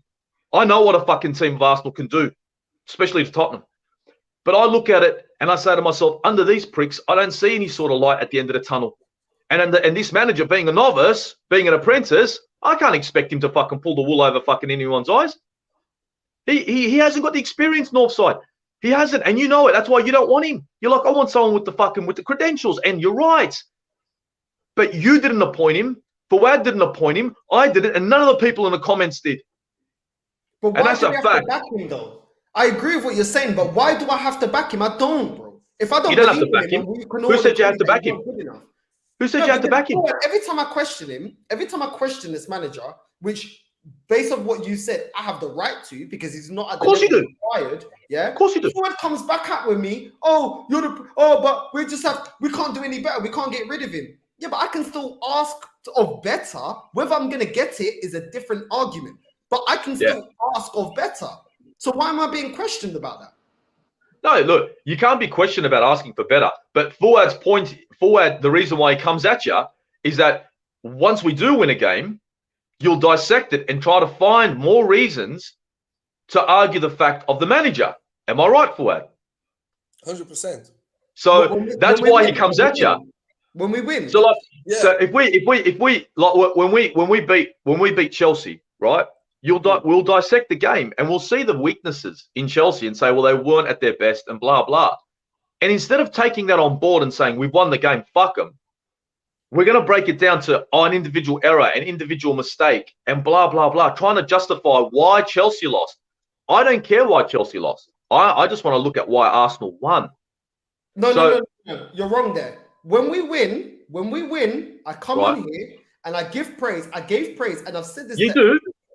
I know what a fucking team of Arsenal can do, especially to Tottenham. But I look at it and I say to myself, under these pricks, I don't see any sort of light at the end of the tunnel. And this manager being a novice, being an apprentice, I can't expect him to fucking pull the wool over fucking anyone's eyes. He hasn't got the experience, Northside. He hasn't, and you know it. That's why you don't want him. You're like, I want someone with the credentials, and you're right. But you didn't appoint him. Fuad didn't appoint him. I did it, and none of the people in the comments did. But why do we have to back him, though? I agree with what you're saying, but why do I have to back him? I don't, bro. If I don't, you don't have to back him. Who said you have to back him? Who said you have to back him? Every time I question him, every time I question this manager, which based on what you said, I have the right to because he's not at the course you level do. required. Yeah, Of course you do. Fuad comes back out with me. But we can't do any better. We can't get rid of him. Yeah, but I can still ask of better. Whether I'm gonna get it is a different argument. But I can still ask of better. So why am I being questioned about that? No, look, you can't be questioned about asking for better. But Fuad, the reason why he comes at you is that once we do win a game, you'll dissect it and try to find more reasons to argue the fact of the manager. Am I right, Fuad? 100%. So that's why he comes at you. When we win. So like, so if we like when we beat Chelsea, right? We'll dissect the game and we'll see the weaknesses in Chelsea and say, well, they weren't at their best and blah blah. And instead of taking that on board and saying we've won the game, fuck them, we're going to break it down to an individual error, an individual mistake, and blah blah blah, trying to justify why Chelsea lost. I don't care why Chelsea lost. I just want to look at why Arsenal won. No, you're wrong there. When we win, I come on here and I give praise. I gave praise, and I've said this.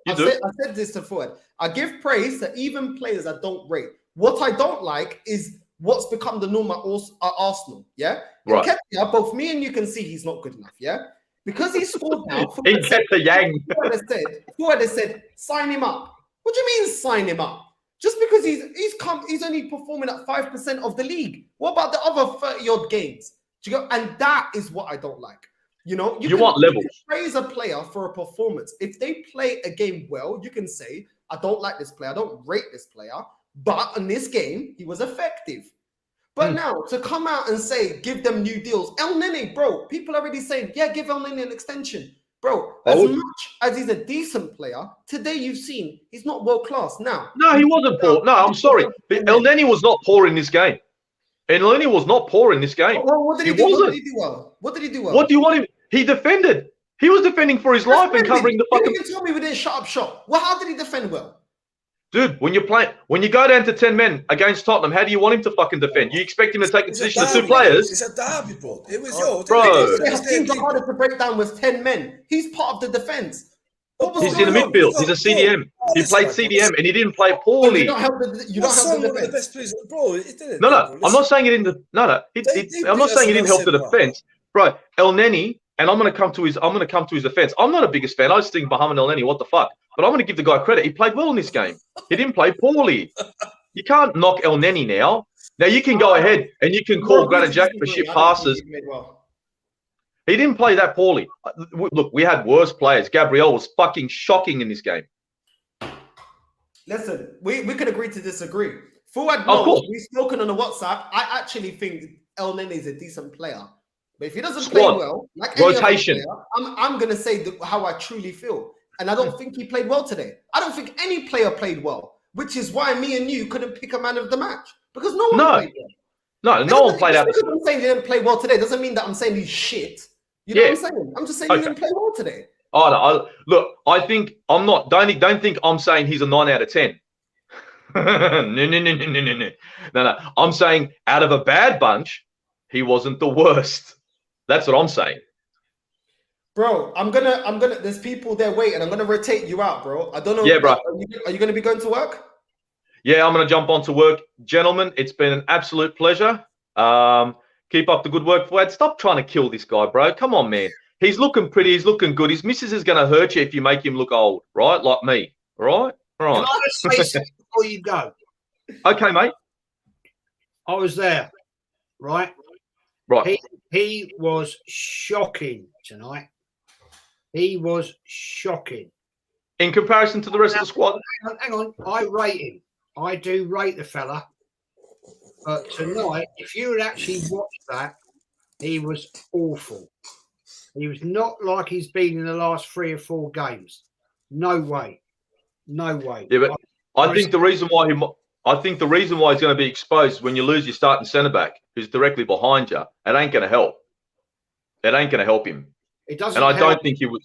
I said this to Fuad. I give praise to even players I don't rate. What I don't like is what's become the norm at Arsenal. Yeah, right. Nketiah, both me and you can see he's not good enough. Yeah, because he scored now. Fuad has said, sign him up. What do you mean sign him up? Just because he's only performing at 5% of the league. What about the other 30-odd games? Do you go? And that is what I don't like. You know, you want levels. Praise a player for a performance. If they play a game well, you can say, I don't like this player, I don't rate this player, but in this game, he was effective. But now to come out and say, give them new deals. El Nene, bro, people are already saying, yeah, give El Nene an extension. Bro, as much as he's a decent player, today you've seen he's not world class. Now, no, he wasn't poor. No, I'm sorry. El Nene was not poor in this game. El Nene was not poor in this game. Well, what did he do? What did he do well? What did he do well? What do you want him? He defended. He was defending for his life and covering the fucking. You tell me we didn't shut up shop. Well, how did he defend well? Dude, when you go down to 10 men against Tottenham, how do you want him to fucking defend? You expect him to take the position of two players? It's a derby, bro. It was yours. Bro. Teams are harder to break down with 10 men. He's part of the defense. He's in the midfield. He's a CDM. He played CDM and he didn't play poorly. You don't help the best players, bro. It didn't. No. I'm not saying it didn't. I'm not saying he didn't help the defense, bro. El Neni, and I'm going to come to his defense. I'm not the biggest fan. I just think Mohamed El Neni, what the fuck? But I'm going to give the guy credit. He played well in this game. He didn't play poorly. You can't knock El Neni now. Now you can go ahead and you can call Granit Xhaka for shit passes. He didn't play that poorly. Look, we had worse players. Gabriel was fucking shocking in this game. Listen, we could agree to disagree. Fuad knows, we've spoken on the WhatsApp. I actually think El Nene is a decent player. But if he doesn't play well, like rotation, player, I'm going to say how I truly feel. And I don't think he played well today. I don't think any player played well, which is why me and you couldn't pick a man of the match. Because no one played well. No one played out. Because I'm saying he didn't play well today doesn't mean that I'm saying he's shit. You know what I'm saying? I'm just saying he didn't play well today. Oh, no, look, I think I'm not. Don't think I'm saying he's a 9 out of 10. No. I'm saying out of a bad bunch, he wasn't the worst. That's what I'm saying. Bro, I'm gonna. There's people there waiting. I'm gonna rotate you out, bro. I don't know. Yeah, bro. Are you gonna be going to work? Yeah, I'm gonna jump on to work, gentlemen. It's been an absolute pleasure. Keep up the good work, Fuad. Stop trying to kill this guy, bro. Come on, man. He's looking pretty. He's looking good. His missus is going to hurt you if you make him look old, right? Like me, right? Right. Can I just say something before you go? Okay, mate. I was there, right? Right. He was shocking tonight. He was shocking. In comparison to the rest of the squad? Hang on. I rate him. I do rate the fella. But tonight, if you had actually watched that, he was awful. He was not like he's been in the last 3 or 4 games. No way. No way. Yeah, but I think the reason why he's going to be exposed when you lose your starting centre back, who's directly behind you, it ain't going to help. It ain't going to help him. It doesn't. And I don't think he would.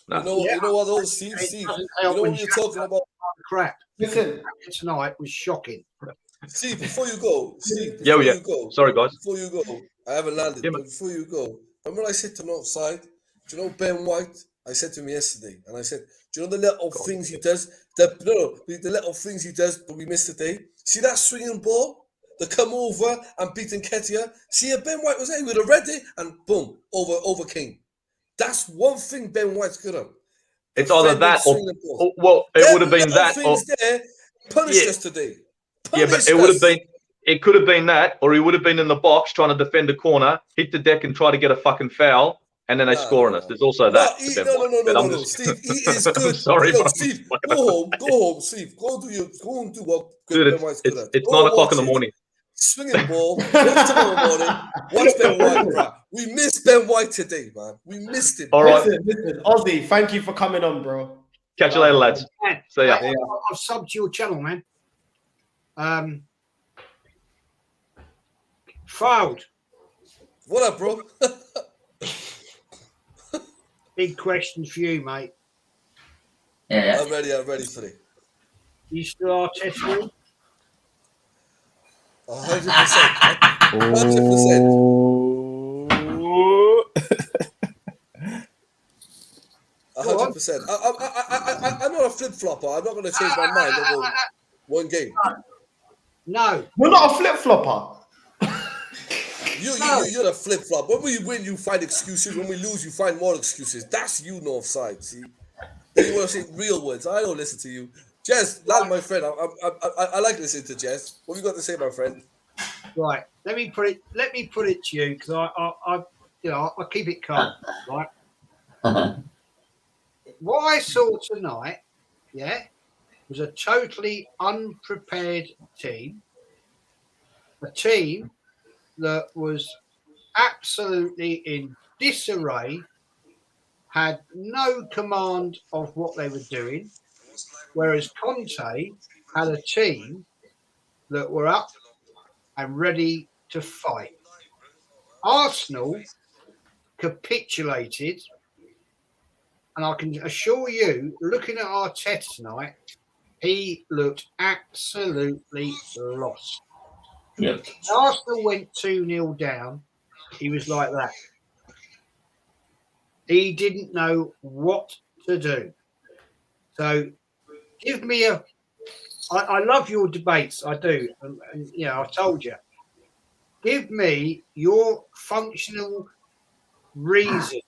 No. You know what, though, Steve? You know what you're talking about? Crap. Listen, tonight was shocking. See, before you go, you go. Sorry, guys. Before you go, I haven't landed. But before you go, remember I said to Northside, do you know Ben White I said to him yesterday, and I said, do you know the little things he does? The little things he does, but we missed today. See that swinging ball? The come over and beat Nketiah? See if Ben White was there, he would have read it, and boom, over King. That's one thing Ben White's good at. It's either that or, well, it would have been that. Things there punished us today. Yeah, but it would have been. It could have been that, or he would have been in the box trying to defend a corner, hit the deck and try to get a fucking foul, and then they score on us. There's also that. No, Steve, he is good. Sorry, Steve, go home, Steve. Go and do what Ben White's good at. It's 9 o'clock in the morning. Swinging ball. Watch tomorrow morning. Watch Ben White, bro. We missed Ben White today, man. We missed him. All right, listen, Ozzy, thank you for coming on, bro. Catch you later, lads. Man, See ya. I've subbed to your channel, man. Fuad, What up, bro? big question for you, mate. Yeah. I'm ready for it. You still are testing? 100%. 100%. Oh. 100%. I'm not a flip flopper. I'm not going to change my mind over one game. No. You're not a flip flopper. You're a flip flop. When we win, you find excuses. When we lose, you find more excuses. That's you, Northside. See, then you want to say real words. I don't listen to you, Jez. That's my friend. I like listening to Jez. What have you got to say, my friend? Right. Let me put it to you because I keep it calm. Right. What I saw tonight, was a totally unprepared team. A team that was absolutely in disarray, had no command of what they were doing, whereas Conte had a team that were up and ready to fight. Arsenal capitulated, and I can assure you, looking at Arteta tonight, he looked absolutely lost. Yep. Arsenal went 2-0 down. He was like that. He didn't know what to do. So give me I love your debates. I do. And I told you. Give me your functional reason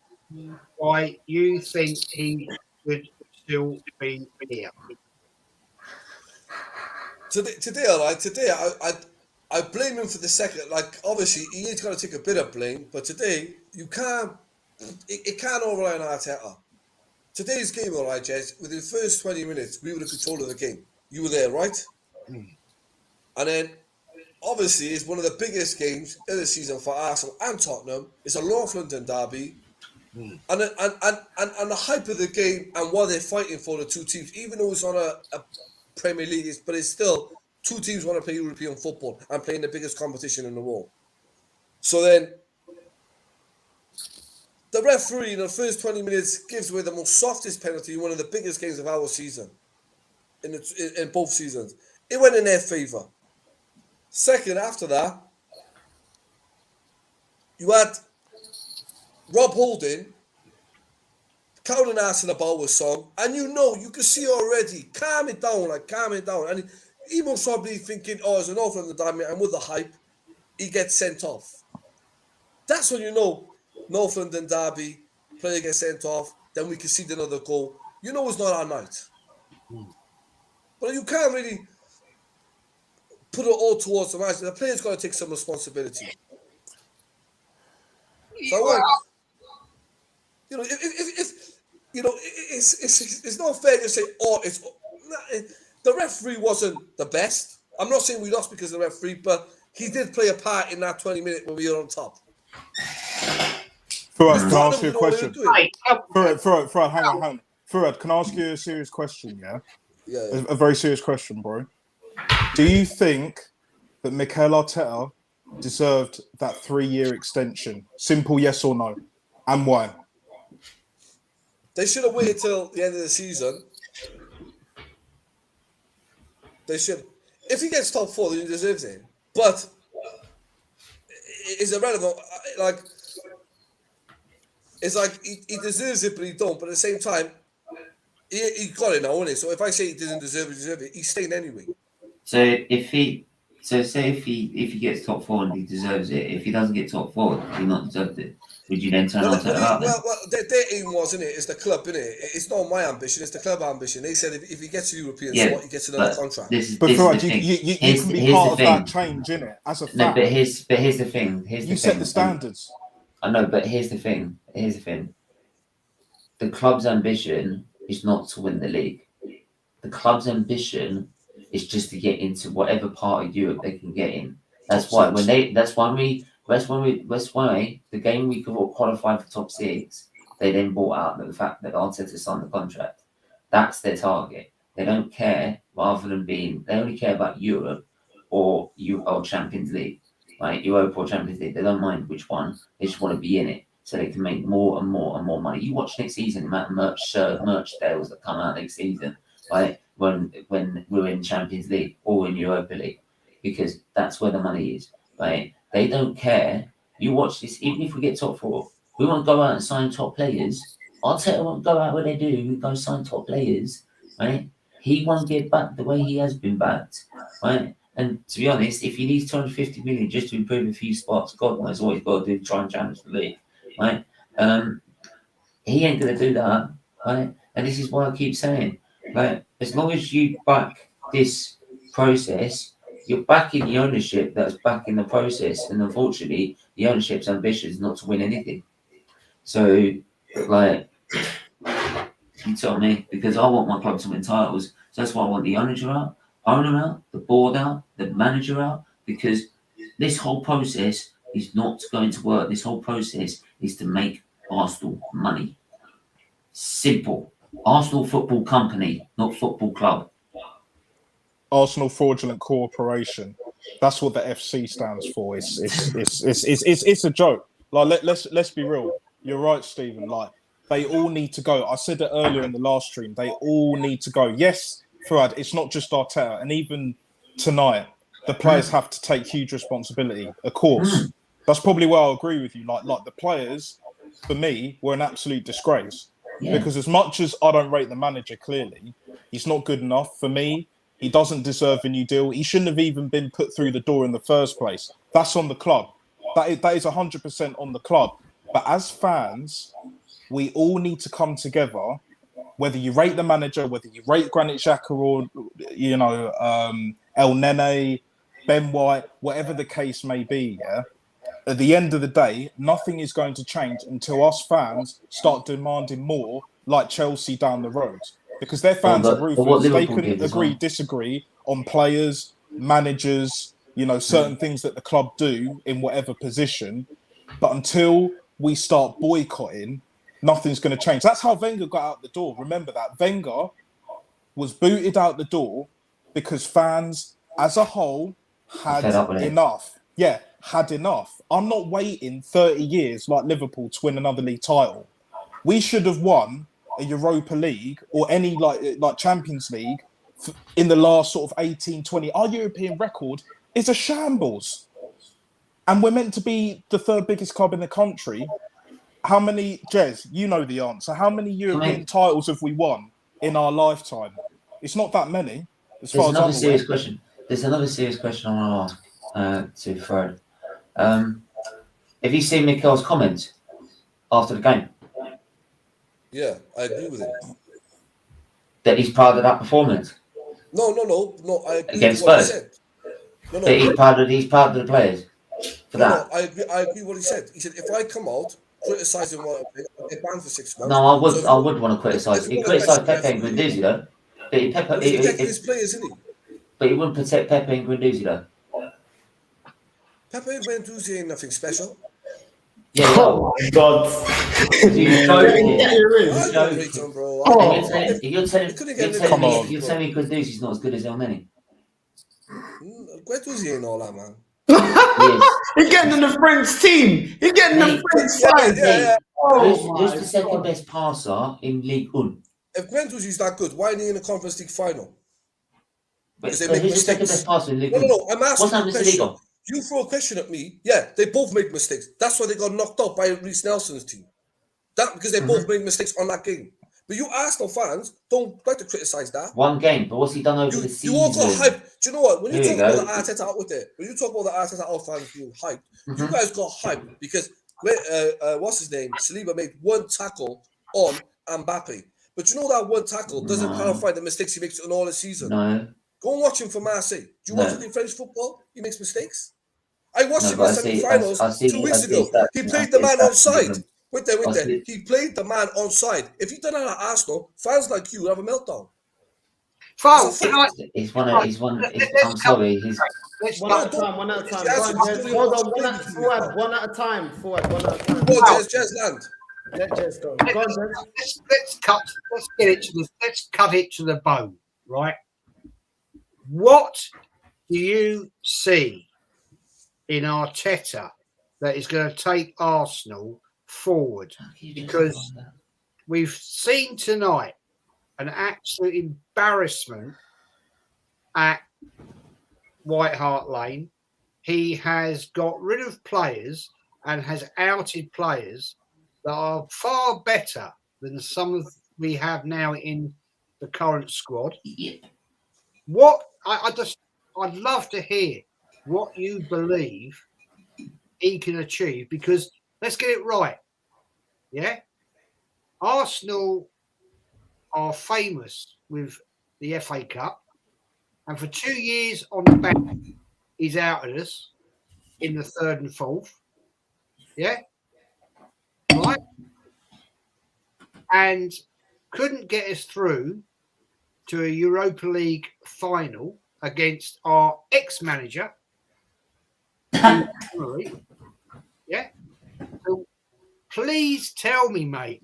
why you think he should still be here. Today, all right. Today, I blame him for the second. Like, obviously, he is going to take a bit of blame, but today you can't. It can't all rely on Arteta. Today's game, all right, Jez. Within the first 20 minutes, we were the control of the game. You were there, right? And then, obviously, it's one of the biggest games of the season for Arsenal and Tottenham. It's a North London derby, and the hype of the game and what they're fighting for, the two teams, even though it's on a Premier League, but it's still. Two teams want to play European football and play in the biggest competition in the world. So then, the referee in the first 20 minutes gives away the most softest penalty in one of the biggest games of our season, in both seasons. It went in their favour. Second, after that, you had Rob Holding counting ass in the ball with song, and you can see already, calm it down. And he was probably thinking, it's an awful the damn, and with the hype, he gets sent off. That's when you know North London derby, player gets sent off, then we can see another goal. You know it's not our night. But you can't really put it all towards the match. The player's got to take some responsibility. So, it's not fair to say, the referee wasn't the best. I'm not saying we lost because of the referee, but he did play a part in that 20-minute when we were on top. Fuad, can I ask you a question? Fuad, hang on. Fuad, can I ask you a serious question, yeah? Yeah. A very serious question, bro. Do you think that Mikel Arteta deserved that 3-year extension? Simple yes or no. And why? They should have waited till the end of the season. They should. If he gets top 4, then he deserves it. But it's irrelevant. Like, it's like he deserves it, but he don't. But at the same time, he got it now, isn't it? So if I say he doesn't deserve it, he's staying anyway. So say if he gets top 4 and he deserves it, if he doesn't get top 4, he not deserved it. Would you then turn on to that? Well, their aim was, isn't it? It's the club, isn't it? It's not my ambition. It's the club ambition. They said if he gets a European spot, he gets another contract. But Fuad, you can be part of that change, innit? As a fan. No, but here's the thing. You set the standards. I know, but here's the thing. The club's ambition is not to win the league. The club's ambition is just to get into whatever part of Europe they can get in. That's why the game we could qualify for top 6, they then brought out the fact that Arteta signed the contract. That's their target. They don't care, they only care about Europe or Champions League, right? Europa or Champions League. They don't mind which one. They just want to be in it so they can make more and more and more money. You watch next season, the amount of merch sales that come out next season, right? When we're in Champions League or in Europa League, because that's where the money is, right? They don't care. You watch this, even if we get top 4, we won't go out and sign top players. Arteta won't go out where they do. We go sign top players, right? He won't get back the way he has been backed, right? And to be honest, if he needs 250 million just to improve a few spots, God knows what he's got to do to try and challenge the league, right? He ain't going to do that, right? And this is why I keep saying, right, as long as you back this process, you're backing the ownership that's backing the process. And unfortunately, the ownership's ambition is not to win anything. So, like, you tell me, because I want my club to win titles. So that's why I want the owner out, the board out, the manager out, because this whole process is not going to work. This whole process is to make Arsenal money. Simple. Arsenal Football Company, not football club. Arsenal Fraudulent Corporation. That's what the FC stands for. It's a joke. Like let's be real. You're right, Stephen. Like they all need to go. I said it earlier in the last stream. They all need to go. Yes, Fuad, it's not just Arteta, and even tonight, the players have to take huge responsibility. Of course, that's probably where I'll agree with you. Like the players, for me, were an absolute disgrace. Yeah. Because as much as I don't rate the manager, clearly, he's not good enough for me. He doesn't deserve a new deal. He shouldn't have even been put through the door in the first place. That's on the club. That is 100% on the club. But as fans, we all need to come together, whether you rate the manager, whether you rate Granit Xhaka or, El Nene, Ben White, whatever the case may be, yeah? At the end of the day, nothing is going to change until us fans start demanding more, like Chelsea down the road. Because their fans are ruthless. They can agree, disagree on players, managers, certain things that the club do in whatever position. But until we start boycotting, nothing's going to change. That's how Wenger got out the door. Remember that. Wenger was booted out the door because fans as a whole had enough. Yeah, had enough. I'm not waiting 30 years like Liverpool to win another league title. We should have won a Europa League or any like Champions League in the last sort of 18, 20. Our European record is a shambles. And we're meant to be the third biggest club in the country. How many, Jez, you know the answer. How many European titles have we won in our lifetime? It's not that many. There's another serious question. There's another serious question I want to ask to Fred. Have you seen Mikel's comments after the game? Yeah, I agree with him. That he's proud of that performance. No. I agree against with what he Spurs. said. No. That he's proud of the players for that. No, I agree what he said. He said if I come out criticizing what I get banned for 6 months. No, I would want to criticize. He criticised Pepe and Guendouzi though. But he's protecting his players, isn't he? But he wouldn't protect Pepe and Guendouzi though. Pepe and Guendouzi ain't nothing special. Yeah. Oh my God! You're joking, bro. You're telling me Guendouzi's not as good as El Nene. Guendouzi ain't all that, man. He's getting in the French team. He's getting in the French side. Yeah. Who's the second best passer in League One? If Guendouzi's that good, why ain't he in the Conference League final? Because they make mistakes. The second best passer in League One? No. I'm asking. What's happened to League One? You throw a question at me. Yeah, they both made mistakes. That's why they got knocked out by Reece Nelson's team. That because they both made mistakes on that game. But you Arsenal fans don't like to criticise that. One game, but what's he done over the season? You all got hype. Do you know what? When you Here talk we about go. the Arteta out with it, when you talk about the Arteta out fans being hyped, you guys got hype because what's his name? Saliba made one tackle on Mbappe. But you know that one tackle doesn't clarify the mistakes he makes in all the season. No. Go and watch him for Marseille. Do you watch him in French football? He makes mistakes. I watched him in but the semi-finals 2 weeks ago. He played the man on side. Wait there. He played the man on side. If he done that at Arsenal, fans like you would have a meltdown. Fo, He's one. I'm sorry. He's One at a time. One at a time. Hold on. One at a time. Forward. One at a time. Go on, Jez, land. Let Jez go. Go on, Jez. Let's cut it to the bone, right? What do you see in Arteta that is going to take Arsenal forward? Because we've seen tonight an absolute embarrassment at White Hart Lane. He has got rid of players and has outed players that are far better than some of we have now in the current squad. What I'd love to hear what you believe he can achieve, because let's get it right. Yeah, Arsenal are famous with the FA Cup, and for 2 years on the back, he's outed us in the third and fourth. Yeah, right, and couldn't get us through to a Europa League final against our ex-manager. Yeah. So please tell me, mate.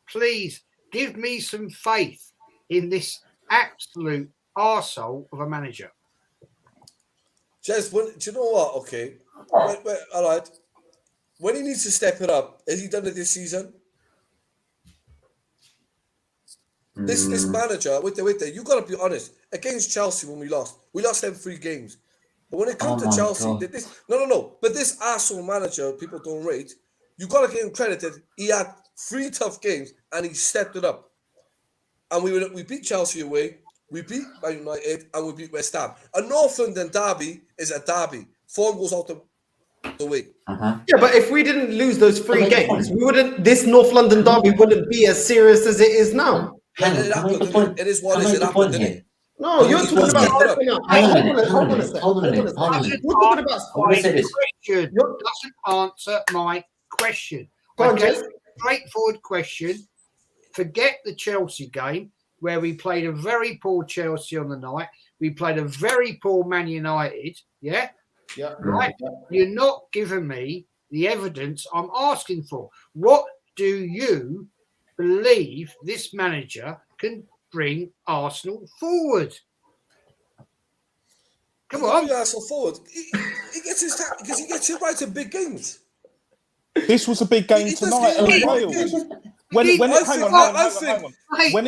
Please give me some faith in this absolute arsehole of a manager. Jez, do you know what? Okay. Wait, all right. When he needs to step it up, has he done it this season? This manager, wait there, you got to be honest. Against Chelsea when we lost them 3 games. But when it comes to Chelsea, but this arsehole manager, people don't rate, you got to give him credit that he had 3 tough games and he stepped it up. And we beat Chelsea away, we beat Man United, and we beat West Ham. A North London derby is a derby. Form goes out the way. Yeah, but if we didn't lose those 3 games, this North London derby wouldn't be as serious as it is now. It is what it happened. No, you're talking about. Hold on a second. You're talking about. Doesn't answer my question. Straightforward question. Forget the Chelsea game where we played a very poor Chelsea on the night. We played a very poor Man United. Yeah. Yeah. Right. You're not giving me the evidence I'm asking for. What do you believe this manager can bring Arsenal forward? Come on, Arsenal forward. He gets his because he gets it right in big games. This was a big game tonight and failed. When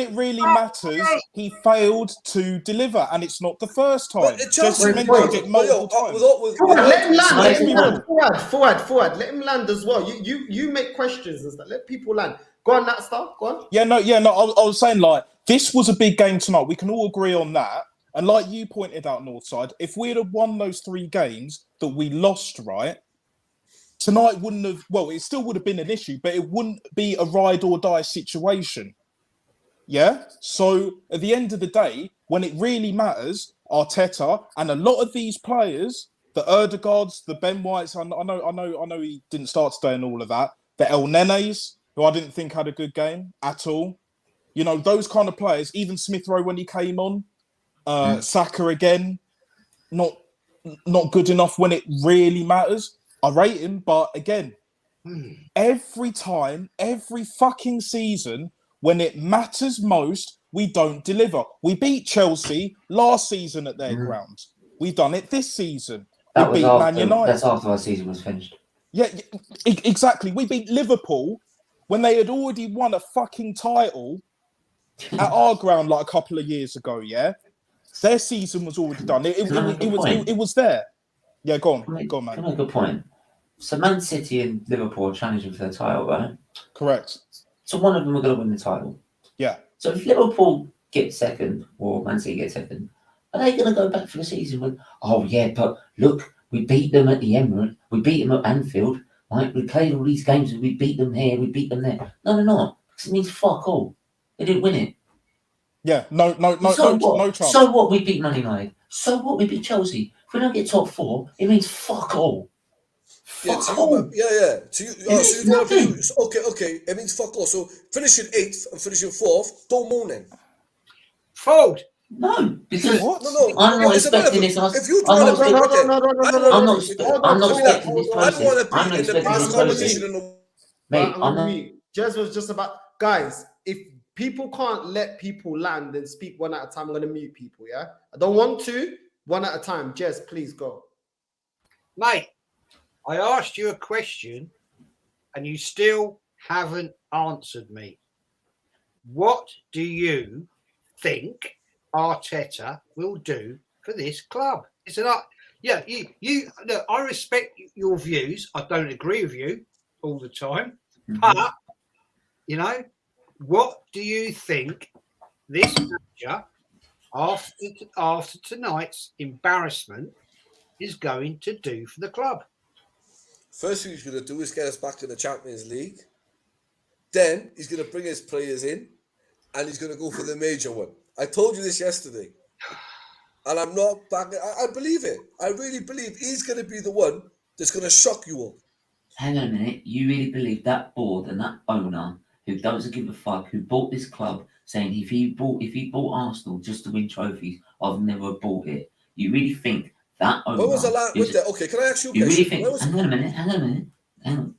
it really matters, he failed to deliver, and it's not the first time. Jesse mentioned it multiple times. Let him land. Fuad, let him land as well. You make questions and stuff. Let people land. Go on, that stuff. Go on. Yeah, no. I was saying, like, this was a big game tonight. We can all agree on that. And like you pointed out, Northside, if we had won those 3 games that we lost, right, tonight wouldn't have. Well, it still would have been an issue, but it wouldn't be a ride or die situation. Yeah. So at the end of the day, when it really matters, Arteta and a lot of these players, the Erdegaards, the Ben Whites, I know he didn't start today and all of that. The El Nenes, who I didn't think had a good game at all. You know, those kind of players, even Smith Rowe when he came on, Saka again, not good enough when it really matters. I rate him, but again, every time, every fucking season, when it matters most, we don't deliver. We beat Chelsea last season at their ground. We've done it this season. That we was beat after, Man United. That's after our season was finished. Yeah, exactly. We beat Liverpool when they had already won a fucking title at our ground like a couple of years ago, yeah? Their season was already done. It was there. Yeah, go on, man. Can I make a point? So Man City and Liverpool are challenging for the title, right? Correct. So one of them are going to win the title. Yeah. So if Liverpool get second or Man City get second, are they going to go back for the season with, oh yeah, but look, we beat them at the Emirates, we beat them at Anfield, right? We played all these games and we beat them here, we beat them there. No, not. Because it means fuck all. They didn't win it. Yeah. No chance. So what? We beat Man United. So what? We beat Chelsea. If we don't get top 4, it means fuck all. Yeah, Fuck to all. you, man. Yeah. To you, It means so nothing. okay. It means fuck all. So finishing 8th and finishing 4th, don't moan then. Fold. No, because What? No. I'm not it's expecting irrelevant. this. If you I'm want not to expecting. I'm not Hold on. expecting this I process. don't want to I'm be not in the expecting best this competition process. in the Mate, I'm I'm gonna not. mute. Jez was just about, guys. If people can't let people land and speak one at a time, I'm gonna mute people. Yeah, I don't want to. One at a time. Jez, please go. Mate, I asked you a question and you still haven't answered me. What do you think Arteta will do for this club? It's an yeah. You look, I respect your views. I don't agree with you all the time, but you know, what do you think this manager, after tonight's embarrassment, is going to do for the club? first thing he's going to do is get us back in the Champions League. Then he's going to bring his players in, and he's going to go for the major one. I told you this yesterday, and I'm not back. I believe it. I really believe he's going to be the one that's going to shock you all. Hang on a minute. You really believe that board and that owner who doesn't give a fuck, who bought this club, saying if he bought Arsenal just to win trophies, I've never bought it. You really think that owner? When was the last? Okay, can I ask you a question? Really think? Hang on a minute.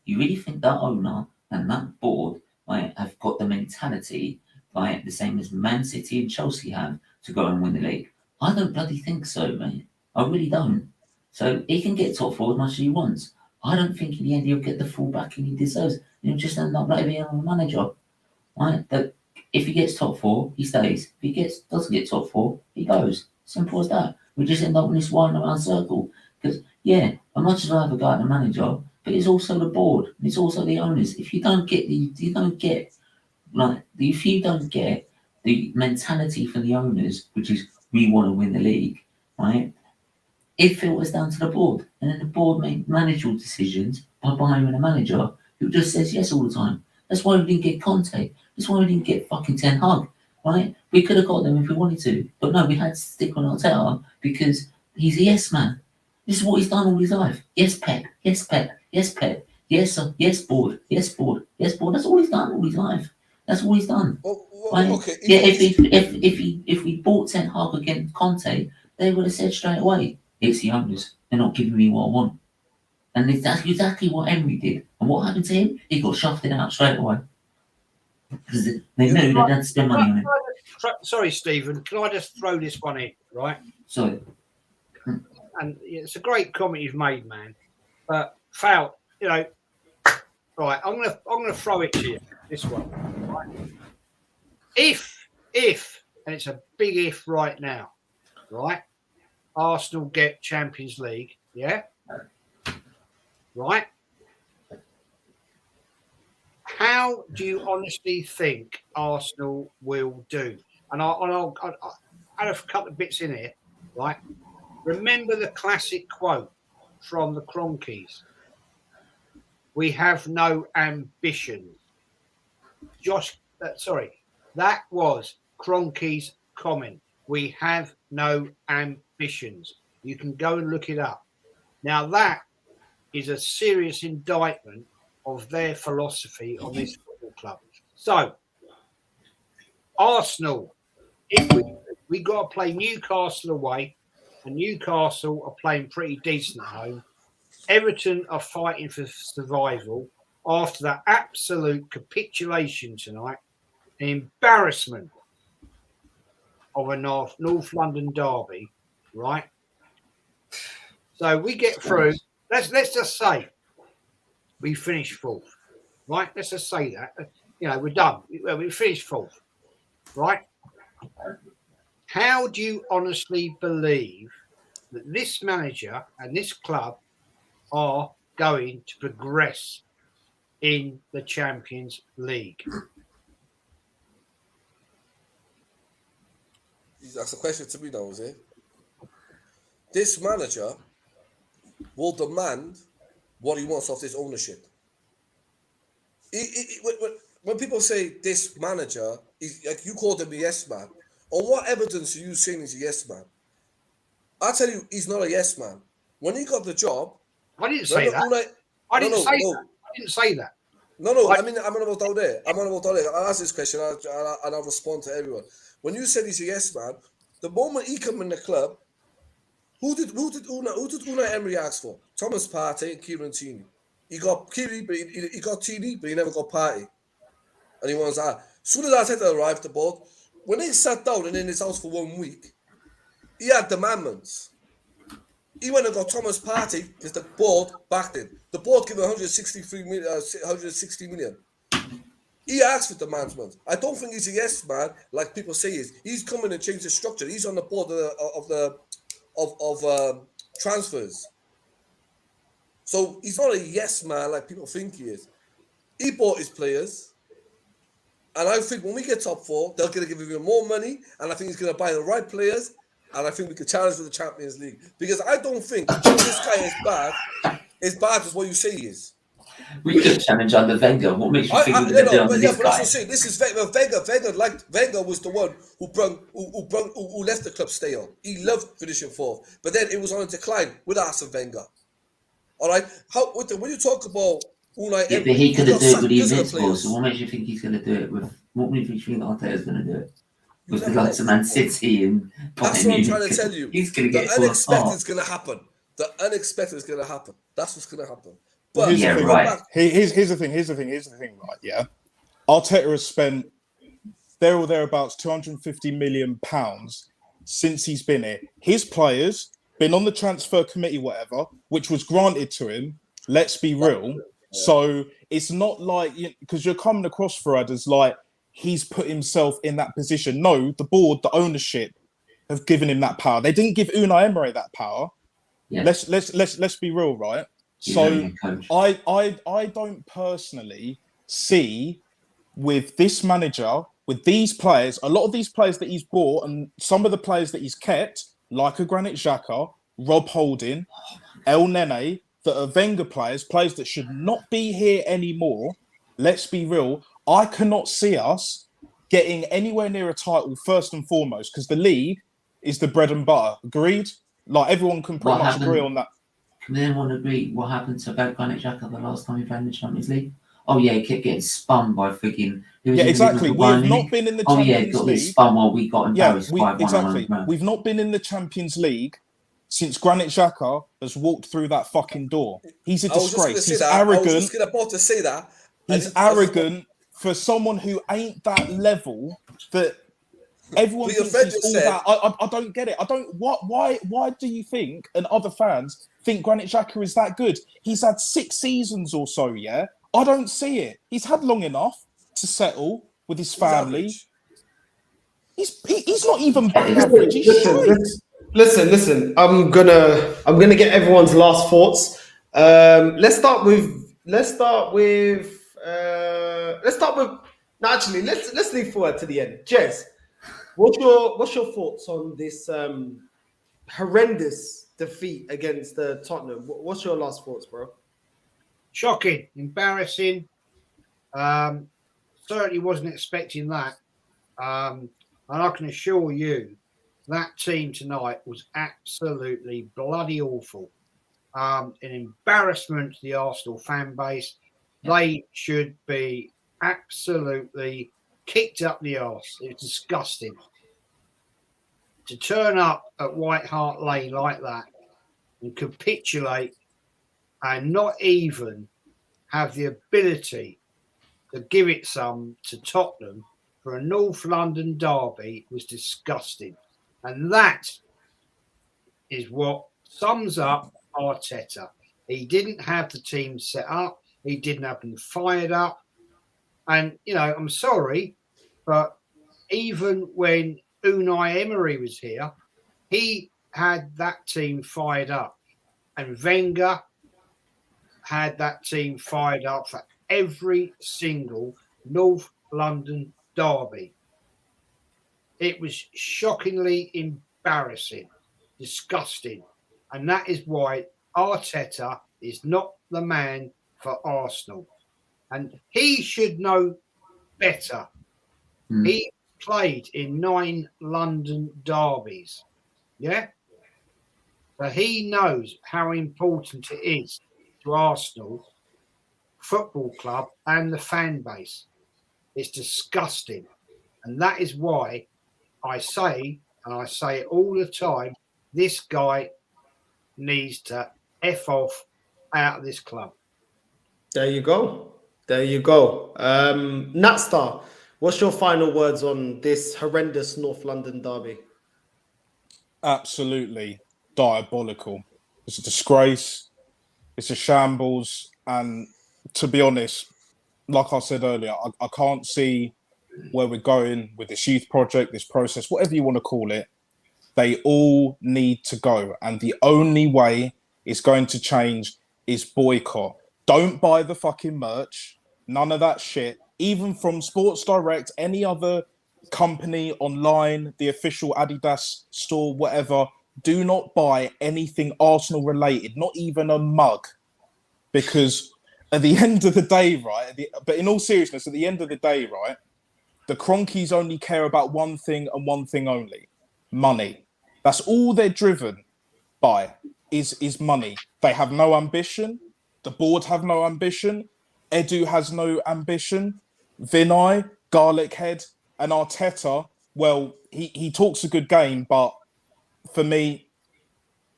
You really think that owner and that board have got the mentality, the same as Man City and Chelsea have, to go and win the league? I don't bloody think so, mate. I really don't. So he can get top 4 as much as he wants. I don't think in the end he'll get the full backing he deserves. He'll just end up being a manager. Right? That if he gets top 4, he stays. If he doesn't get top 4, he goes. Simple as that. We just end up in this winding around circle. Because as much as I have a guy at the manager, but it's also the board, and it's also the owners. If you don't get the mentality for the owners, which is we want to win the league, right? It filters down to the board, and then the board make managerial decisions by buying a manager who just says yes all the time. That's why we didn't get Conte. That's why we didn't get fucking Ten Hag, right? We could have got them if we wanted to, but no, we had to stick on Arteta because he's a yes man. This is what he's done all his life. Yes, Pep. Yes, Pep. Yes, Pep. Yes, sir. Yes, board. Yes, board. Yes, board. That's all he's done all his life. That's all he's done. Right? Okay. Yeah, if we bought Ten Hag against Conte, they would have said straight away, it's the owners. They're not giving me what I want. And that's exactly what Emery did. And what happened to him? He got shafted out straight away. Because they knew they had to spend money on him. Sorry, Stephen. Can I just throw this one in, right? So, and it's a great comment you've made, man. But Foul, right? I'm gonna throw it to you. This one, right? If, and it's a big if right now, right? Arsenal get Champions League, yeah, right? How do you honestly think Arsenal will do? And I'll add a couple of bits in here, right? Remember the classic quote from the Cronkies: "We have no ambitions." That was Cronky's comment. We have no ambitions. You can go and look it up. Now that is a serious indictment of their philosophy on this football club. So, Arsenal, if we got to play Newcastle away, and Newcastle are playing pretty decent at home. Everton are fighting for survival after that absolute capitulation tonight, an embarrassment of a North London derby, right? So we get through. Let's just say we finish fourth, right? Let's just say that. We're done. We finished fourth, right? How do you honestly believe that this manager and this club are going to progress in the Champions League? That's a question to me now, is it? This manager will demand what he wants off this ownership. When people say this manager, like you called him a yes man, on what evidence are you saying he's a yes man? I tell you, he's not a yes man. When he got the job, I didn't say that. I didn't say that. I didn't say that. No. I mean, I'm on about down there. I'll ask this question and I'll respond to everyone. When you said he's a yes man, the moment he come in the club, who did Unai Emery ask for? Thomas Partey and Kieran Tierney. He got Tierney, but he got Tierney, but he never got Partey. And he wants that. As soon as Arteta arrived the board, when they sat down and in his house for 1 week, he had demandments. He went and got Thomas Partey because the board backed him. The board gave him 160 million. He asked for demandments. I don't think he's a yes man like people say he is. He's coming and changed the structure. He's on the board of transfers. So he's not a yes man like people think he is. He bought his players. And I think when we get top four, they're going to give him more money. And I think he's going to buy the right players. And I think we can challenge for the Champions League. Because I don't think this guy is bad as what you say he is. We could challenge under Wenger. What makes you think we're going to do under this guy? This is Wenger. Wenger was the one who left the club stale. He loved finishing fourth. But then it was on a decline with Arsene Wenger. All right? When you talk about Unai Emery, but he could have done it with the Invincibles. So what makes you think he's going to do it with? What makes you think Arteta's going to do it with the likes of Man City and? That's what I'm trying to tell you. He's going to get the unexpected is going to happen. The unexpected is going to happen. That's what's going to happen. But here's the thing, right. Here's the thing, right? Yeah, Arteta has spent there or thereabouts £250 million since he's been here. His players been on the transfer committee, whatever, which was granted to him. Let's be real. So it's not like, because you're coming across Fuad as like he's put himself in that position. No, the board, the ownership have given him that power. They didn't give Unai Emery that power. Yeah. Let's be real, right? So I don't personally see with this manager, with these players, a lot of these players that he's bought and some of the players that he's kept, like a Granit Xhaka, Rob Holding, El Nene, that are Wenger players that should not be here anymore. Let's be real. I cannot see us getting anywhere near a title first and foremost because the league is the bread and butter. Agreed? Like everyone can pretty much agree on that. Can anyone agree what happened to Granit Xhaka the last time he played in the Champions League? Oh yeah, he kept getting spun by freaking. Yeah, exactly. We've not been in the Champions League. Spun while we got embarrassed by one. Exactly. We've not been in the Champions League since Granit Xhaka has walked through that fucking door. He's a disgrace. He's arrogant. I was just about to say that. He's arrogant for someone who ain't that level that everyone thinks he's all that. I don't get it. I don't. Why do you think and other fans think Granit Xhaka is that good? He's had 6 seasons or so. Yeah, I don't see it. He's had long enough to settle with his family. He's not even average. He's Listen. I'm gonna get everyone's last thoughts. Let's start with. No, actually, let's leave forward to the end. Jez, what's your thoughts on this horrendous defeat against Tottenham? What's your last thoughts, bro? Shocking, embarrassing. Certainly wasn't expecting that. And I can assure you that team tonight was absolutely bloody awful. An embarrassment to the Arsenal fan base. They should be absolutely kicked up the arse. It was disgusting. To turn up at White Hart Lane like that and capitulate and not even have the ability to give it some to Tottenham for a North London derby was disgusting. And that is what sums up Arteta. He didn't have the team set up. He didn't have them fired up. And, I'm sorry, but even when Unai Emery was here, he had that team fired up. And Wenger had that team fired up for every single North London derby. It was shockingly embarrassing, disgusting. And that is why Arteta is not the man for Arsenal. And he should know better. He played in 9 London derbies. Yeah? So he knows how important it is to Arsenal Football Club and the fan base. It's disgusting. And that is why I say, and I say it all the time, this guy needs to F off out of this club. There you go. There you go. Natstar, what's your final words on this horrendous North London derby? Absolutely diabolical. It's a disgrace. It's a shambles. And to be honest, like I said earlier, I can't see where we're going with this youth project, this process, whatever you want to call it. They all need to go. And the only way it's going to change is boycott. Don't buy the fucking merch. None of that shit. Even from Sports Direct, any other company online, the official Adidas store, whatever. Do not buy anything Arsenal related, not even a mug. Because at the end of the day, right, but in all seriousness, at the end of the day, right, the Cronkies only care about one thing and one thing only: money. That's all they're driven by is money. They have no ambition. The board have no ambition. Edu has no ambition. Vinay, Garlic Head, and Arteta, well, he talks a good game, but for me,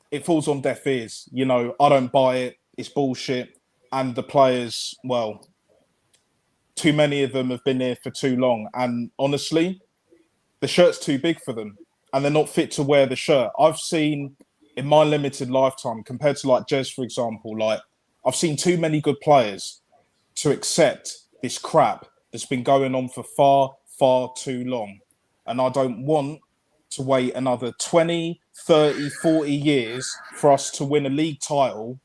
it falls on deaf ears. You know, I don't buy it. It's bullshit. And the players, well, too many of them have been here for too long. And honestly, the shirt's too big for them. And they're not fit to wear the shirt. I've seen, in my limited lifetime, compared to like Jez, for example, like I've seen too many good players to accept this crap that's been going on for far, far too long. And I don't want to wait another 20, 30, 40 years for us to win a league title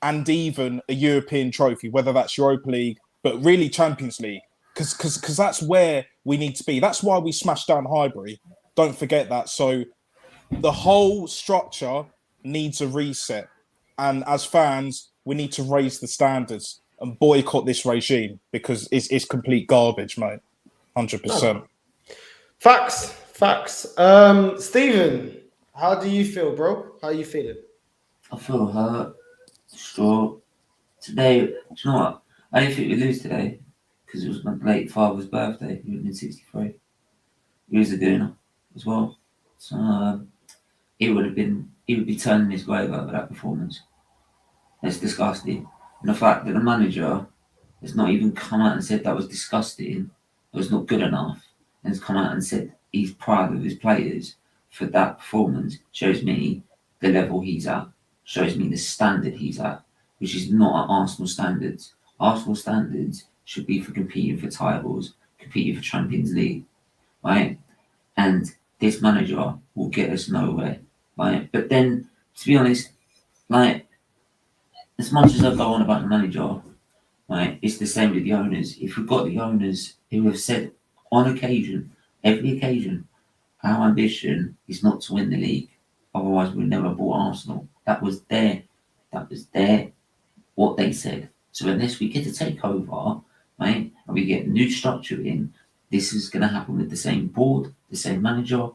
and even a European trophy, whether that's Europa League, but really Champions League, because that's where we need to be. That's why we smashed down Highbury. Don't forget that. So the whole structure needs a reset. And as fans, we need to raise the standards and boycott this regime because it's complete garbage, mate. 100%. Facts. Stephen, how do you feel, bro? How are you feeling? I feel hurt, distraught. Today, do you know what? I didn't think we'd lose today because it was my late father's birthday. He would have been 63. He was a gooner as well. So he would be turning his grave over that performance. It's disgusting. And the fact that the manager has not even come out and said that was disgusting, it was not good enough, and has come out and said he's proud of his players for that performance, shows me the level he's at, shows me the standard he's at, which is not at Arsenal standards. Arsenal standards should be for competing for titles, competing for Champions League, right? And this manager will get us nowhere, right? But then, to be honest, like, as much as I go on about the manager, right, it's the same with the owners. If we've got the owners who have said on occasion, every occasion, our ambition is not to win the league, otherwise we'd never bought Arsenal. That was what they said. So unless we get a takeover, right, and we get new structure in, this is going to happen with the same board, the same manager.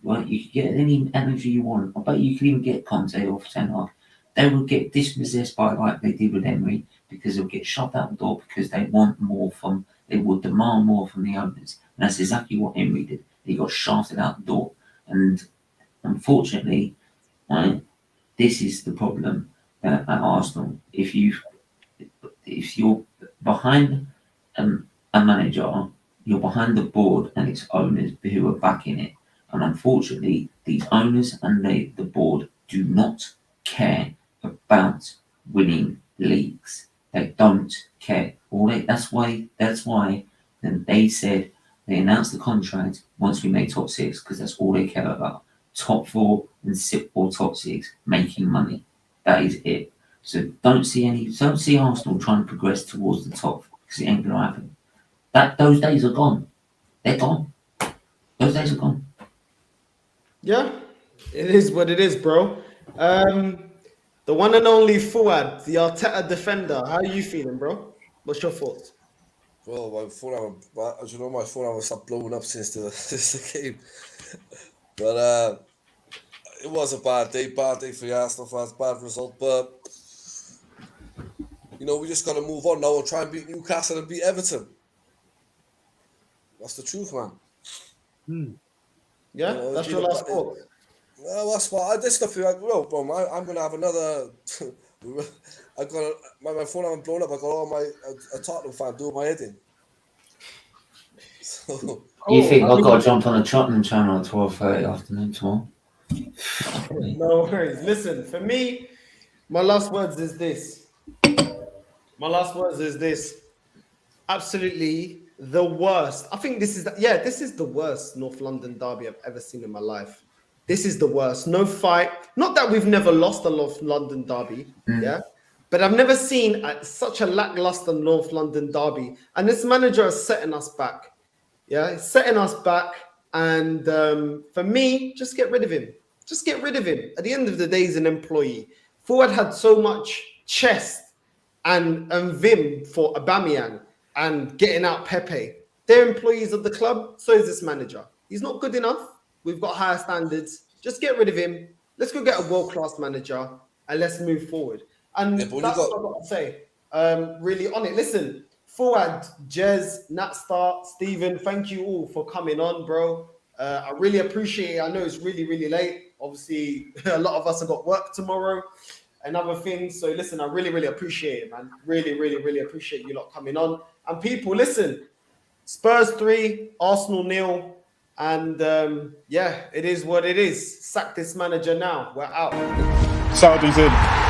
Right? You can get any energy you want. I bet you can even get Conte or Ten Hag. They will get dispossessed by like they did with Emery because they'll get shoved out the door because they will demand more from the owners. And that's exactly what Emery did. He got shafted out the door. And unfortunately, right, this is the problem at Arsenal. If you're behind a manager, you're behind the board and its owners who are backing it. And unfortunately, these owners and the board do not care about winning leagues. They don't care. That's why then they said they announced the contract once we made top 6 because that's all they care about. Top 4 and top 6 making money. That is it. So don't see Arsenal trying to progress towards the top because it ain't gonna happen. Those days are gone. They're gone. Those days are gone. Yeah, it is what it is, bro. The one and only Fuad, the Arteta defender. How are you feeling, bro? What's your thoughts? Well, my phone, as you know, my phone hasn't stopped blowing up since the game. But it was a bad day for the Arsenal fans, bad result. But you know, we just got to move on now and try and beat Newcastle and beat Everton. That's the truth, man. Yeah, You know, that's your last thought. Well, that's what this stuff. I'm gonna have another. I got my phone hasn't blown up. I got all my a Tottenham fan doing my head in. So, You think I've got to jump on a Tottenham channel at 12:30 afternoon tomorrow? No worries. Listen, for me, my last words is this. Absolutely the worst. I think this is the worst North London derby I've ever seen in my life. This is the worst. No fight. Not that we've never lost a North London derby, yeah, but I've never seen such a lackluster North London derby. And this manager is setting us back. Yeah, it's setting us back. And for me, just get rid of him. Just get rid of him. At the end of the day, he's an employee. Fuad had so much chest and vim for Aubameyang and getting out Pepe. They're employees of the club. So is this manager. He's not good enough. We've got higher standards. Just get rid of him. Let's go get a world-class manager and let's move forward. And that's what I've got to say. Really on it. Listen, Fuad, Jez, Natstar, Stephen, thank you all for coming on, bro. I really appreciate it. I know it's really, really late. Obviously, a lot of us have got work tomorrow and other things. So listen, I really, really appreciate it, man. Really, really, really appreciate you lot coming on. And people, listen, Spurs 3, Arsenal 0. And yeah, it is what it is. Sack this manager now. We're out. Saudi's in.